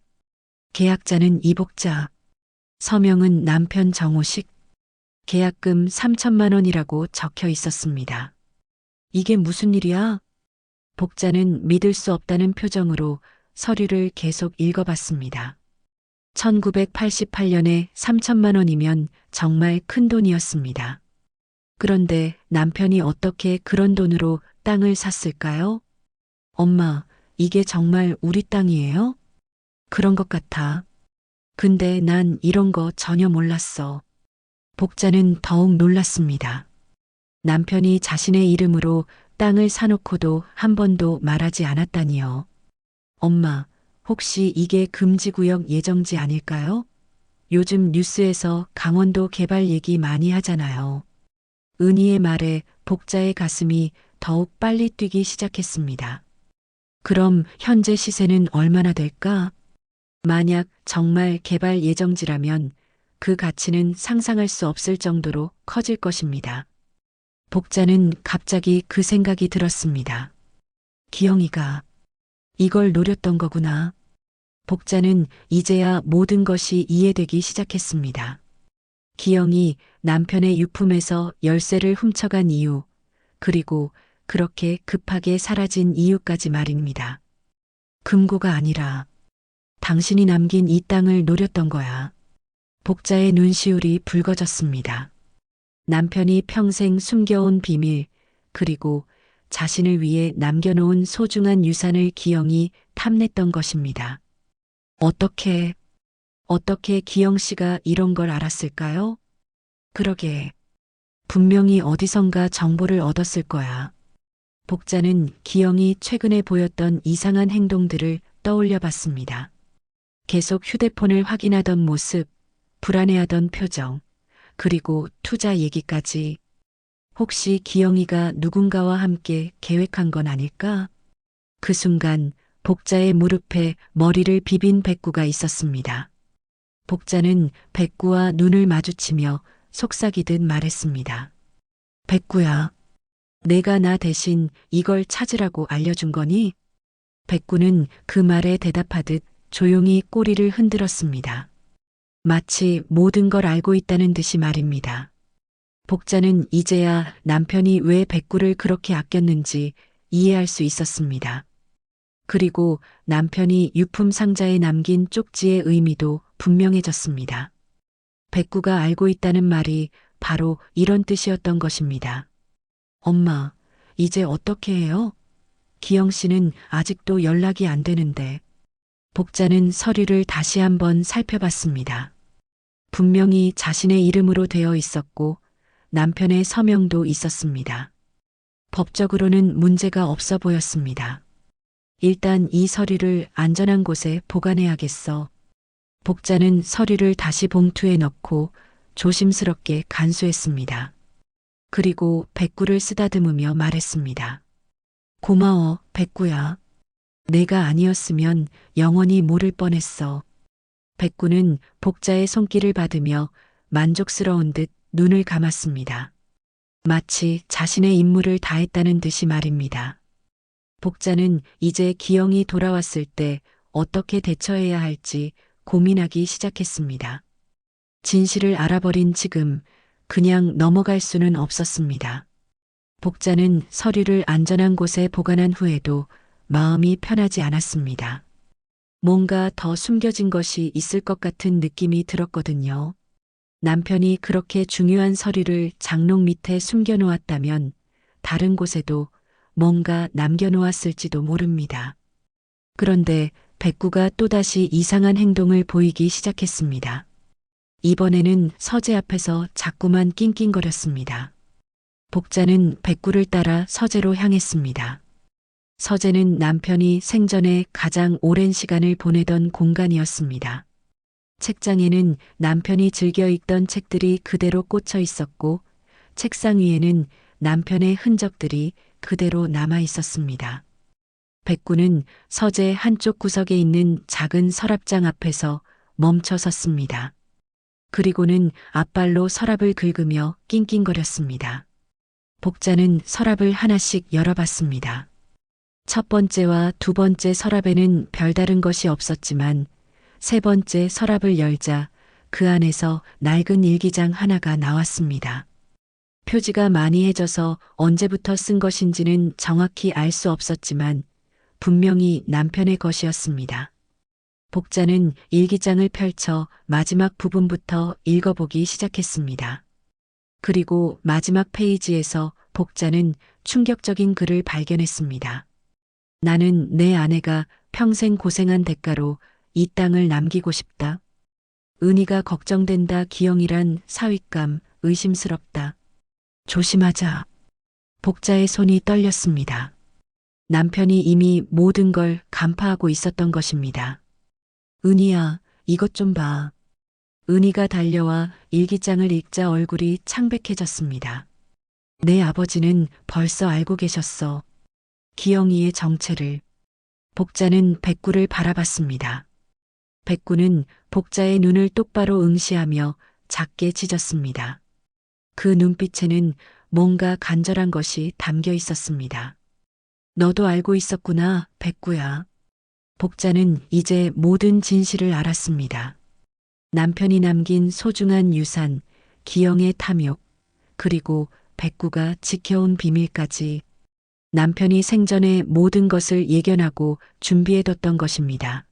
계약자는 이복자. 서명은 남편 정호식. 계약금 3천만 원이라고 적혀 있었습니다. 이게 무슨 일이야? 복자는 믿을 수 없다는 표정으로 서류를 계속 읽어봤습니다. 1988년에 3천만 원이면 정말 큰 돈이었습니다. 그런데 남편이 어떻게 그런 돈으로 땅을 샀을까요? 엄마, 이게 정말 우리 땅이에요? 그런 것 같아. 근데 난 이런 거 전혀 몰랐어. 복자는 더욱 놀랐습니다. 남편이 자신의 이름으로 땅을 사놓고도 한 번도 말하지 않았다니요. 엄마, 혹시 이게 금지구역 예정지 아닐까요? 요즘 뉴스에서 강원도 개발 얘기 많이 하잖아요. 은희의 말에 복자의 가슴이 더욱 빨리 뛰기 시작했습니다. 그럼 현재 시세는 얼마나 될까? 만약 정말 개발 예정지라면 그 가치는 상상할 수 없을 정도로 커질 것입니다. 복자는 갑자기 그 생각이 들었습니다. 기영이가 이걸 노렸던 거구나. 복자는 이제야 모든 것이 이해되기 시작했습니다. 기영이 남편의 유품에서 열쇠를 훔쳐간 이유, 그리고 그렇게 급하게 사라진 이유까지 말입니다. 금고가 아니라 당신이 남긴 이 땅을 노렸던 거야. 복자의 눈시울이 붉어졌습니다. 남편이 평생 숨겨온 비밀, 그리고 자신을 위해 남겨놓은 소중한 유산을 기영이 탐냈던 것입니다. 어떻게 기영 씨가 이런 걸 알았을까요? 그러게. 분명히 어디선가 정보를 얻었을 거야. 복자는 기영이 최근에 보였던 이상한 행동들을 떠올려 봤습니다. 계속 휴대폰을 확인하던 모습, 불안해하던 표정, 그리고 투자 얘기까지. 혹시 기영이가 누군가와 함께 계획한 건 아닐까? 그 순간 복자의 무릎에 머리를 비빈 백구가 있었습니다. 복자는 백구와 눈을 마주치며 속삭이듯 말했습니다. 백구야, 내가 나 대신 이걸 찾으라고 알려준 거니? 백구는 그 말에 대답하듯 조용히 꼬리를 흔들었습니다. 마치 모든 걸 알고 있다는 듯이 말입니다. 복자는 이제야 남편이 왜 백구를 그렇게 아꼈는지 이해할 수 있었습니다. 그리고 남편이 유품 상자에 남긴 쪽지의 의미도 분명해졌습니다. 백구가 알고 있다는 말이 바로 이런 뜻이었던 것입니다. 엄마, 이제 어떻게 해요? 기영 씨는 아직도 연락이 안 되는데. 복자는 서류를 다시 한번 살펴봤습니다. 분명히 자신의 이름으로 되어 있었고 남편의 서명도 있었습니다. 법적으로는 문제가 없어 보였습니다. 일단 이 서류를 안전한 곳에 보관해야겠어. 복자는 서류를 다시 봉투에 넣고 조심스럽게 간수했습니다. 그리고 백구를 쓰다듬으며 말했습니다. 고마워, 백구야. 내가 아니었으면 영원히 모를 뻔했어. 백구는 복자의 손길을 받으며 만족스러운 듯 눈을 감았습니다. 마치 자신의 임무를 다했다는 듯이 말입니다. 복자는 이제 기영이 돌아왔을 때 어떻게 대처해야 할지 고민하기 시작했습니다. 진실을 알아버린 지금 그냥 넘어갈 수는 없었습니다. 복자는 서류를 안전한 곳에 보관한 후에도 마음이 편하지 않았습니다. 뭔가 더 숨겨진 것이 있을 것 같은 느낌이 들었거든요. 남편이 그렇게 중요한 서류를 장롱 밑에 숨겨놓았다면 다른 곳에도 뭔가 남겨놓았을지도 모릅니다. 그런데 백구가 또다시 이상한 행동을 보이기 시작했습니다. 이번에는 서재 앞에서 자꾸만 낑낑거렸습니다. 복자는 백구를 따라 서재로 향했습니다. 서재는 남편이 생전에 가장 오랜 시간을 보내던 공간이었습니다. 책장에는 남편이 즐겨 읽던 책들이 그대로 꽂혀 있었고 책상 위에는 남편의 흔적들이 그대로 남아 있었습니다. 백구는 서재 한쪽 구석에 있는 작은 서랍장 앞에서 멈춰 섰습니다. 그리고는 앞발로 서랍을 긁으며 낑낑거렸습니다. 복자는 서랍을 하나씩 열어봤습니다. 첫 번째와 두 번째 서랍에는 별다른 것이 없었지만 세 번째 서랍을 열자 그 안에서 낡은 일기장 하나가 나왔습니다. 표지가 많이 해져서 언제부터 쓴 것인지는 정확히 알 수 없었지만 분명히 남편의 것이었습니다. 복자는 일기장을 펼쳐 마지막 부분부터 읽어보기 시작했습니다. 그리고 마지막 페이지에서 복자는 충격적인 글을 발견했습니다. 나는 내 아내가 평생 고생한 대가로 이 땅을 남기고 싶다. 은희가 걱정된다. 기영이란 사윗감, 의심스럽다. 조심하자. 복자의 손이 떨렸습니다. 남편이 이미 모든 걸 간파하고 있었던 것입니다. 은희야, 이것 좀 봐. 은희가 달려와 일기장을 읽자 얼굴이 창백해졌습니다. 내 아버지는 벌써 알고 계셨어. 기영이의 정체를. 복자는 백구를 바라봤습니다. 백구는 복자의 눈을 똑바로 응시하며 작게 짖었습니다. 그 눈빛에는 뭔가 간절한 것이 담겨 있었습니다. 너도 알고 있었구나, 백구야. 복자는 이제 모든 진실을 알았습니다. 남편이 남긴 소중한 유산, 기영의 탐욕, 그리고 백구가 지켜온 비밀까지 남편이 생전에 모든 것을 예견하고 준비해뒀던 것입니다.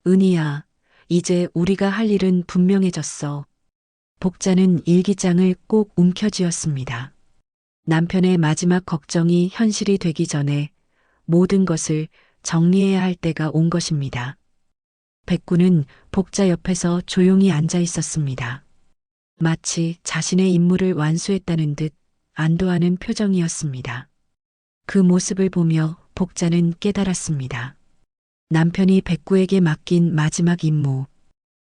은희야, 이제 우리가 할 일은 분명해졌어. 복자는 일기장을 꼭 움켜쥐었습니다. 남편의 마지막 걱정이 현실이 되기 전에 모든 것을 정리해야 할 때가 온 것입니다. 백구는 복자 옆에서 조용히 앉아 있었습니다. 마치 자신의 임무를 완수했다는 듯 안도하는 표정이었습니다. 그 모습을 보며 복자는 깨달았습니다. 남편이 백구에게 맡긴 마지막 임무.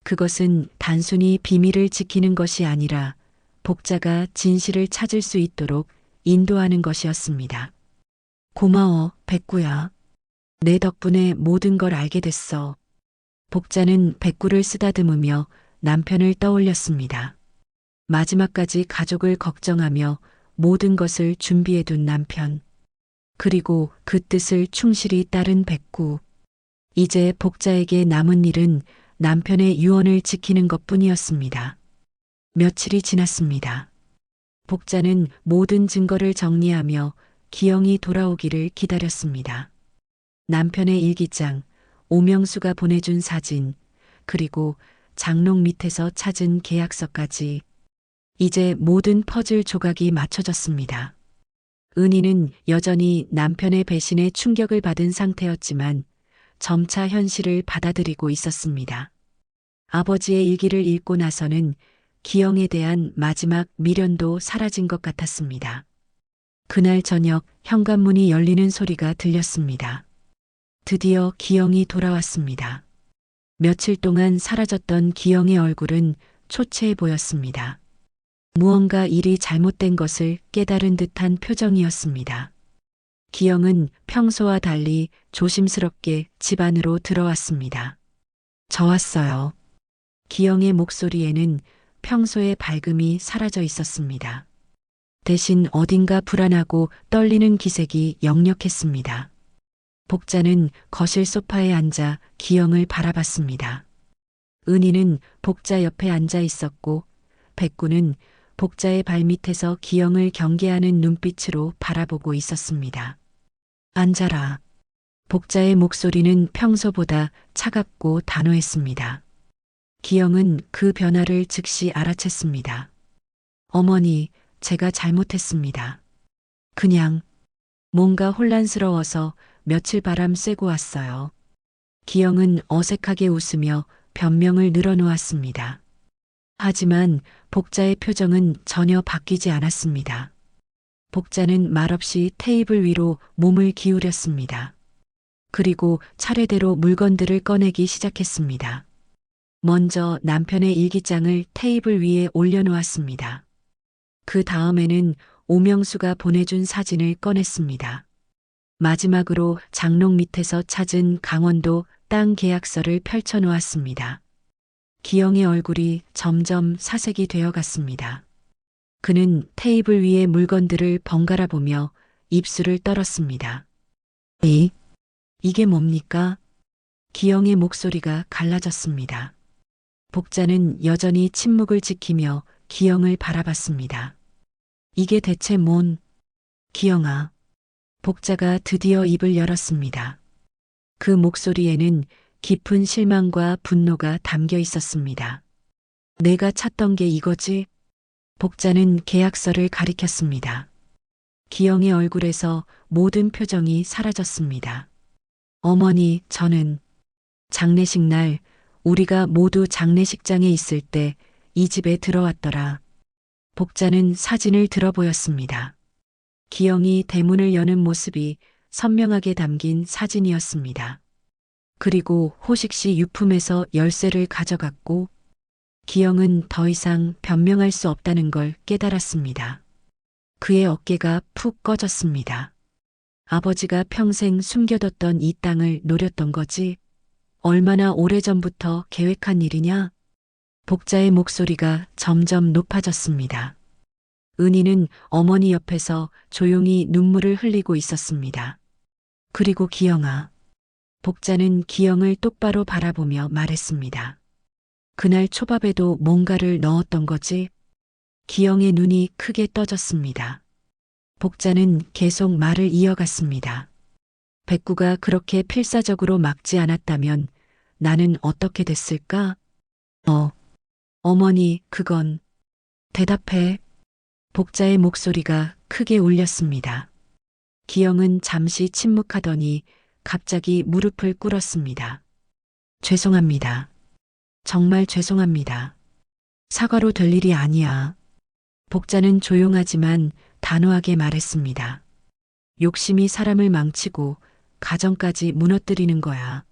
그것은 단순히 비밀을 지키는 것이 아니라 복자가 진실을 찾을 수 있도록 인도하는 것이었습니다. 고마워, 백구야. 내 덕분에 모든 걸 알게 됐어. 복자는 백구를 쓰다듬으며 남편을 떠올렸습니다. 마지막까지 가족을 걱정하며 모든 것을 준비해둔 남편. 그리고 그 뜻을 충실히 따른 백구. 이제 복자에게 남은 일은 남편의 유언을 지키는 것뿐이었습니다. 며칠이 지났습니다. 복자는 모든 증거를 정리하며 기영이 돌아오기를 기다렸습니다. 남편의 일기장, 오명수가 보내준 사진, 그리고 장롱 밑에서 찾은 계약서까지 이제 모든 퍼즐 조각이 맞춰졌습니다. 은희는 여전히 남편의 배신에 충격을 받은 상태였지만 점차 현실을 받아들이고 있었습니다. 아버지의 일기를 읽고 나서는 기영에 대한 마지막 미련도 사라진 것 같았습니다. 그날 저녁 현관문이 열리는 소리가 들렸습니다. 드디어 기영이 돌아왔습니다. 며칠 동안 사라졌던 기영의 얼굴은 초췌해 보였습니다. 무언가 일이 잘못된 것을 깨달은 듯한 표정이었습니다. 기영은 평소와 달리 조심스럽게 집 안으로 들어왔습니다. 저 왔어요. 기영의 목소리에는 평소의 밝음이 사라져 있었습니다. 대신 어딘가 불안하고 떨리는 기색이 역력했습니다. 복자는 거실 소파에 앉아 기영을 바라봤습니다. 은희는 복자 옆에 앉아 있었고 백구는 복자의 발밑에서 기영을 경계하는 눈빛으로 바라보고 있었습니다. 앉아라. 복자의 목소리는 평소보다 차갑고 단호했습니다. 기영은 그 변화를 즉시 알아챘습니다. 어머니, 제가 잘못했습니다. 그냥 뭔가 혼란스러워서 며칠 바람 쐬고 왔어요. 기영은 어색하게 웃으며 변명을 늘어놓았습니다. 하지만 복자의 표정은 전혀 바뀌지 않았습니다. 복자는 말없이 테이블 위로 몸을 기울였습니다. 그리고 차례대로 물건들을 꺼내기 시작했습니다. 먼저 남편의 일기장을 테이블 위에 올려놓았습니다. 그 다음에는 오명수가 보내준 사진을 꺼냈습니다. 마지막으로 장롱 밑에서 찾은 강원도 땅 계약서를 펼쳐놓았습니다. 기영의 얼굴이 점점 사색이 되어갔습니다. 그는 테이블 위의 물건들을 번갈아 보며 입술을 떨었습니다. 이게 뭡니까? 기영의 목소리가 갈라졌습니다. 복자는 여전히 침묵을 지키며 기영을 바라봤습니다. 이게 대체 뭔? 기영아. 복자가 드디어 입을 열었습니다. 그 목소리에는 깊은 실망과 분노가 담겨 있었습니다. 내가 찾던 게 이거지? 복자는 계약서를 가리켰습니다. 기영의 얼굴에서 모든 표정이 사라졌습니다. 어머니, 저는 장례식 날 우리가 모두 장례식장에 있을 때 이 집에 들어왔더라. 복자는 사진을 들어 보였습니다. 기영이 대문을 여는 모습이 선명하게 담긴 사진이었습니다. 그리고 호식씨 유품에서 열쇠를 가져갔고 기영은 더 이상 변명할 수 없다는 걸 깨달았습니다. 그의 어깨가 푹 꺼졌습니다. 아버지가 평생 숨겨뒀던 이 땅을 노렸던 거지? 얼마나 오래전부터 계획한 일이냐? 복자의 목소리가 점점 높아졌습니다. 은희는 어머니 옆에서 조용히 눈물을 흘리고 있었습니다. 그리고 기영아. 복자는 기영을 똑바로 바라보며 말했습니다. 그날 초밥에도 뭔가를 넣었던 거지? 기영의 눈이 크게 떠졌습니다. 복자는 계속 말을 이어갔습니다. 백구가 그렇게 필사적으로 막지 않았다면 나는 어떻게 됐을까? 어머니, 그건. 대답해. 복자의 목소리가 크게 울렸습니다. 기영은 잠시 침묵하더니 갑자기 무릎을 꿇었습니다. 죄송합니다. 정말 죄송합니다. 사과로 될 일이 아니야. 복자는 조용하지만 단호하게 말했습니다. 욕심이 사람을 망치고 가정까지 무너뜨리는 거야.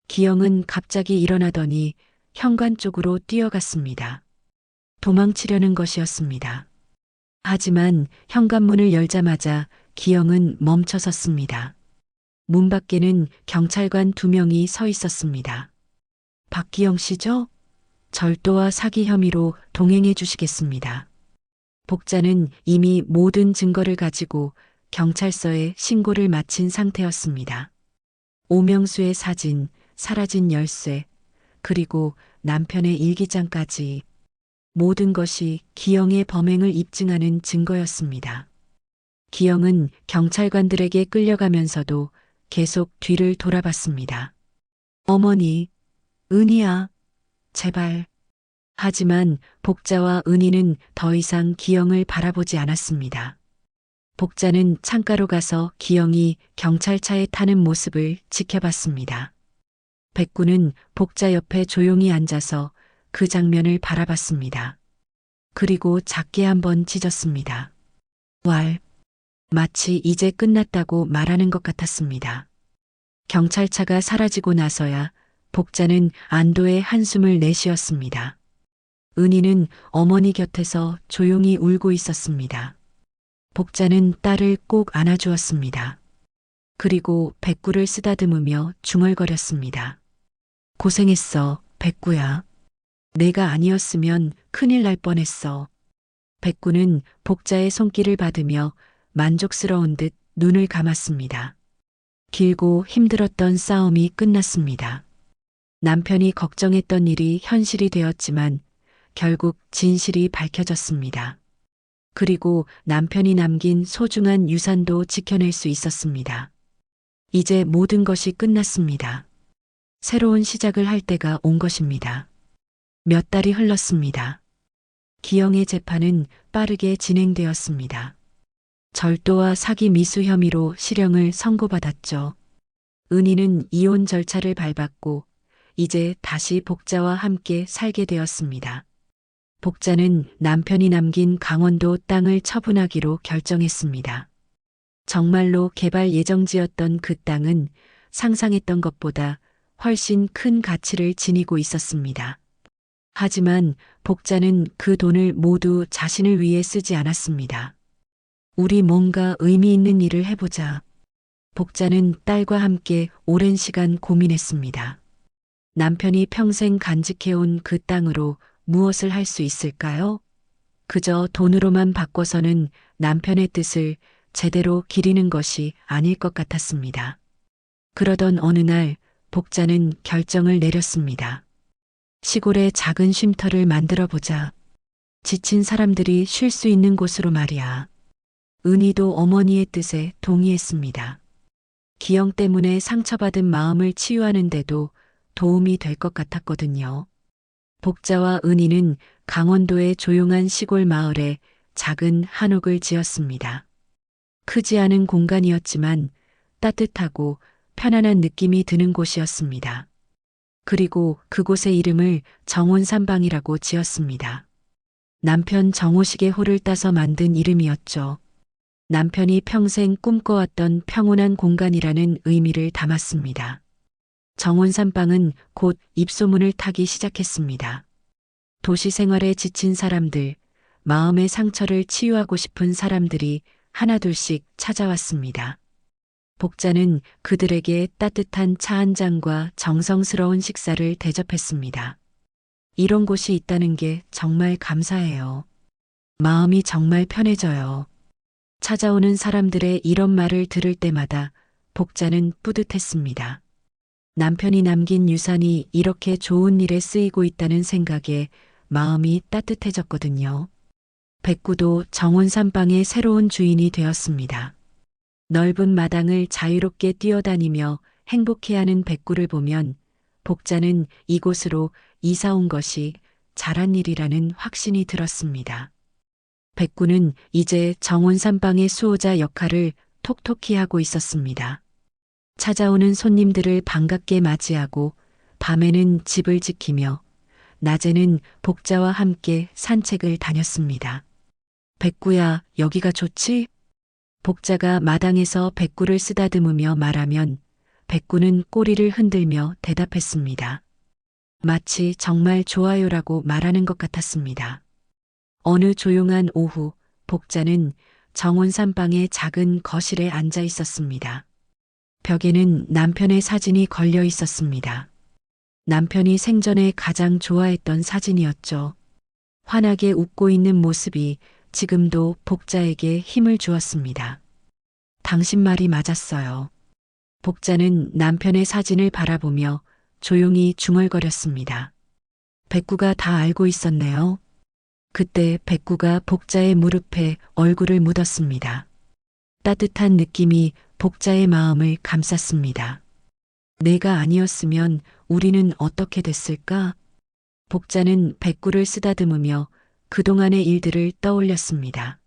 기영은 갑자기 일어나더니 현관 쪽으로 뛰어갔습니다. 도망치려는 것이었습니다. 하지만 현관문을 열자마자 기영은 멈춰섰습니다. 문 밖에는 경찰관 2명이 서 있었습니다. 박기영 씨죠? 절도와 사기 혐의로 동행해 주시겠습니다. 복자는 이미 모든 증거를 가지고 경찰서에 신고를 마친 상태였습니다. 오명수의 사진, 사라진 열쇠, 그리고 남편의 일기장까지 모든 것이 기영의 범행을 입증하는 증거였습니다. 기영은 경찰관들에게 끌려가면서도 계속 뒤를 돌아봤습니다. 어머니, 은희야, 제발. 하지만 복자와 은희는 더 이상 기영을 바라보지 않았습니다. 복자는 창가로 가서 기영이 경찰차에 타는 모습을 지켜봤습니다. 백구는 복자 옆에 조용히 앉아서 그 장면을 바라봤습니다. 그리고 작게 한번 짖었습니다. 마치 이제 끝났다고 말하는 것 같았습니다. 경찰차가 사라지고 나서야 복자는 안도의 한숨을 내쉬었습니다. 은희는 어머니 곁에서 조용히 울고 있었습니다. 복자는 딸을 꼭 안아주었습니다. 그리고 백구를 쓰다듬으며 중얼거렸습니다. 고생했어, 백구야. 내가 아니었으면 큰일 날 뻔했어. 백구는 복자의 손길을 받으며 만족스러운 듯 눈을 감았습니다. 길고 힘들었던 싸움이 끝났습니다. 남편이 걱정했던 일이 현실이 되었지만 결국 진실이 밝혀졌습니다. 그리고 남편이 남긴 소중한 유산도 지켜낼 수 있었습니다. 이제 모든 것이 끝났습니다. 새로운 시작을 할 때가 온 것입니다. 몇 달이 흘렀습니다. 기영의 재판은 빠르게 진행되었습니다. 절도와 사기 미수 혐의로 실형을 선고받았죠. 은희는 이혼 절차를 밟았고 이제 다시 복자와 함께 살게 되었습니다. 복자는 남편이 남긴 강원도 땅을 처분하기로 결정했습니다. 정말로 개발 예정지였던 그 땅은 상상했던 것보다 훨씬 큰 가치를 지니고 있었습니다. 하지만 복자는 그 돈을 모두 자신을 위해 쓰지 않았습니다. 우리 뭔가 의미 있는 일을 해보자. 복자는 딸과 함께 오랜 시간 고민했습니다. 남편이 평생 간직해온 그 땅으로 무엇을 할 수 있을까요? 그저 돈으로만 바꿔서는 남편의 뜻을 제대로 기리는 것이 아닐 것 같았습니다. 그러던 어느 날 복자는 결정을 내렸습니다. 시골에 작은 쉼터를 만들어 보자. 지친 사람들이 쉴 수 있는 곳으로 말이야. 은희도 어머니의 뜻에 동의했습니다. 기영 때문에 상처받은 마음을 치유하는데도 도움이 될 것 같았거든요. 복자와 은희는 강원도의 조용한 시골 마을에 작은 한옥을 지었습니다. 크지 않은 공간이었지만 따뜻하고 편안한 느낌이 드는 곳이었습니다. 그리고 그곳의 이름을 정혼산방이라고 지었습니다. 남편 정호식의 호를 따서 만든 이름이었죠. 남편이 평생 꿈꿔왔던 평온한 공간이라는 의미를 담았습니다. 정혼산방은 곧 입소문을 타기 시작했습니다. 도시 생활에 지친 사람들, 마음의 상처를 치유하고 싶은 사람들이 하나둘씩 찾아왔습니다. 복자는 그들에게 따뜻한 차 한 잔과 정성스러운 식사를 대접했습니다. 이런 곳이 있다는 게 정말 감사해요. 마음이 정말 편해져요. 찾아오는 사람들의 이런 말을 들을 때마다 복자는 뿌듯했습니다. 남편이 남긴 유산이 이렇게 좋은 일에 쓰이고 있다는 생각에 마음이 따뜻해졌거든요. 백구도 정원삼방의 새로운 주인이 되었습니다. 넓은 마당을 자유롭게 뛰어다니며 행복해하는 백구를 보면 복자는 이곳으로 이사 온 것이 잘한 일이라는 확신이 들었습니다. 백구는 이제 정원삼방의 수호자 역할을 톡톡히 하고 있었습니다. 찾아오는 손님들을 반갑게 맞이하고 밤에는 집을 지키며 낮에는 복자와 함께 산책을 다녔습니다. 백구야, 여기가 좋지? 복자가 마당에서 백구를 쓰다듬으며 말하면 백구는 꼬리를 흔들며 대답했습니다. 마치 정말 좋아요라고 말하는 것 같았습니다. 어느 조용한 오후, 복자는 정원삼방의 작은 거실에 앉아 있었습니다. 벽에는 남편의 사진이 걸려 있었습니다. 남편이 생전에 가장 좋아했던 사진이었죠. 환하게 웃고 있는 모습이 지금도 복자에게 힘을 주었습니다. 당신 말이 맞았어요. 복자는 남편의 사진을 바라보며 조용히 중얼거렸습니다. 백구가 다 알고 있었네요. 그때 백구가 복자의 무릎에 얼굴을 묻었습니다. 따뜻한 느낌이 복자의 마음을 감쌌습니다. 내가 아니었으면 우리는 어떻게 됐을까? 복자는 백구를 쓰다듬으며 그동안의 일들을 떠올렸습니다.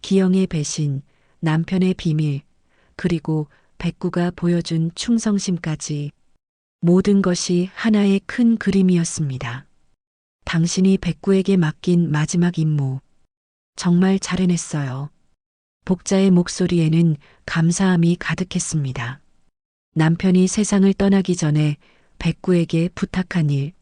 기영의 배신, 남편의 비밀, 그리고 백구가 보여준 충성심까지 모든 것이 하나의 큰 그림이었습니다. 당신이 백구에게 맡긴 마지막 임무. 정말 잘 해냈어요. 복자의 목소리에는 감사함이 가득했습니다. 남편이 세상을 떠나기 전에 백구에게 부탁한 일.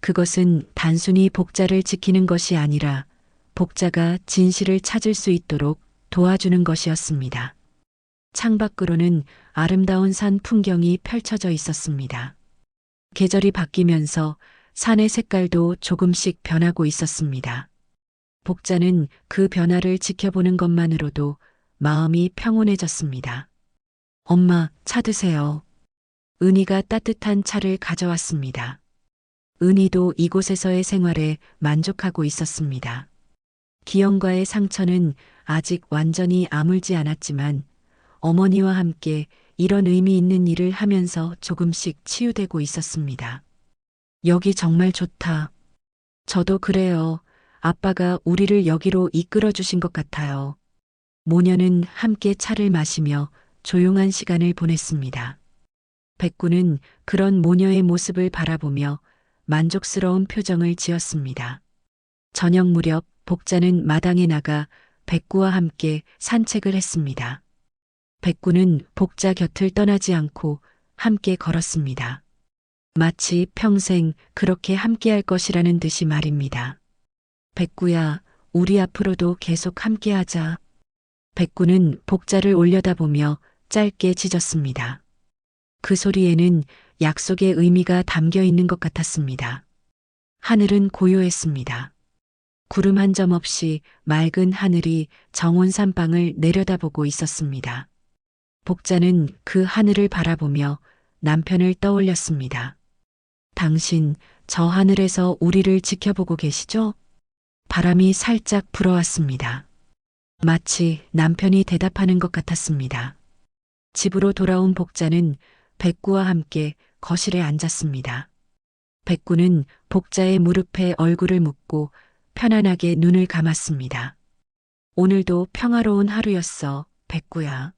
그것은 단순히 복자를 지키는 것이 아니라 복자가 진실을 찾을 수 있도록 도와주는 것이었습니다. 창밖으로는 아름다운 산 풍경이 펼쳐져 있었습니다. 계절이 바뀌면서 산의 색깔도 조금씩 변하고 있었습니다. 복자는 그 변화를 지켜보는 것만으로도 마음이 평온해졌습니다. 엄마, 차 드세요. 은희가 따뜻한 차를 가져왔습니다. 은희도 이곳에서의 생활에 만족하고 있었습니다. 기영과의 상처는 아직 완전히 아물지 않았지만 어머니와 함께 이런 의미 있는 일을 하면서 조금씩 치유되고 있었습니다. 여기 정말 좋다. 저도 그래요. 아빠가 우리를 여기로 이끌어 주신 것 같아요. 모녀는 함께 차를 마시며 조용한 시간을 보냈습니다. 백구는 그런 모녀의 모습을 바라보며 만족스러운 표정을 지었습니다. 저녁 무렵 복자는 마당에 나가 백구와 함께 산책을 했습니다. 백구는 복자 곁을 떠나지 않고 함께 걸었습니다. 마치 평생 그렇게 함께할 것이라는 듯이 말입니다. 백구야, 우리 앞으로도 계속 함께하자. 백구는 복자를 올려다보며 짧게 짖었습니다. 그 소리에는 약속의 의미가 담겨 있는 것 같았습니다. 하늘은 고요했습니다. 구름 한 점 없이 맑은 하늘이 정원산방을 내려다보고 있었습니다. 복자는 그 하늘을 바라보며 남편을 떠올렸습니다. 당신, 저 하늘에서 우리를 지켜보고 계시죠? 바람이 살짝 불어왔습니다. 마치 남편이 대답하는 것 같았습니다. 집으로 돌아온 복자는 백구와 함께 거실에 앉았습니다. 백구는 복자의 무릎에 얼굴을 묻고 편안하게 눈을 감았습니다. 오늘도 평화로운 하루였어, 백구야.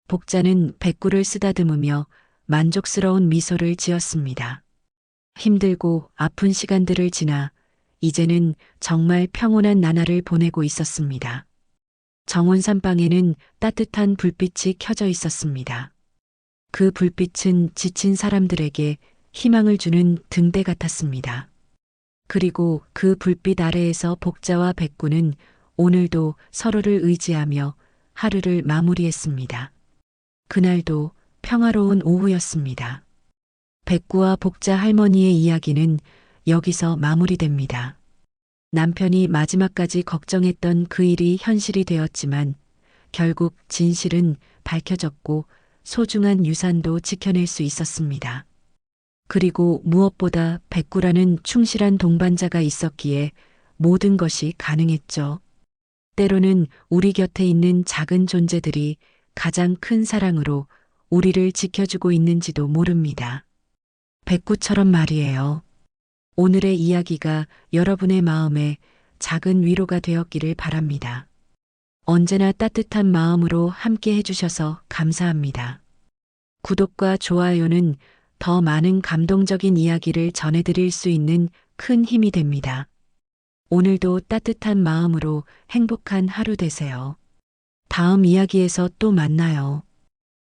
복자는 백구를 쓰다듬으며 만족스러운 미소를 지었습니다. 힘들고 아픈 시간들을 지나 이제는 정말 평온한 나날을 보내고 있었습니다. 정원산방에는 따뜻한 불빛이 켜져 있었습니다. 그 불빛은 지친 사람들에게 희망을 주는 등대 같았습니다. 그리고 그 불빛 아래에서 복자와 백구는 오늘도 서로를 의지하며 하루를 마무리했습니다. 그날도 평화로운 오후였습니다. 백구와 복자 할머니의 이야기는 여기서 마무리됩니다. 남편이 마지막까지 걱정했던 그 일이 현실이 되었지만 결국 진실은 밝혀졌고 소중한 유산도 지켜낼 수 있었습니다. 그리고 무엇보다 백구라는 충실한 동반자가 있었기에 모든 것이 가능했죠. 때로는 우리 곁에 있는 작은 존재들이 가장 큰 사랑으로 우리를 지켜주고 있는지도 모릅니다. 백구처럼 말이에요. 오늘의 이야기가 여러분의 마음에 작은 위로가 되었기를 바랍니다. 언제나 따뜻한 마음으로 함께 해주셔서 감사합니다. 구독과 좋아요는 더 많은 감동적인 이야기를 전해드릴 수 있는 큰 힘이 됩니다. 오늘도 따뜻한 마음으로 행복한 하루 되세요. 다음 이야기에서 또 만나요.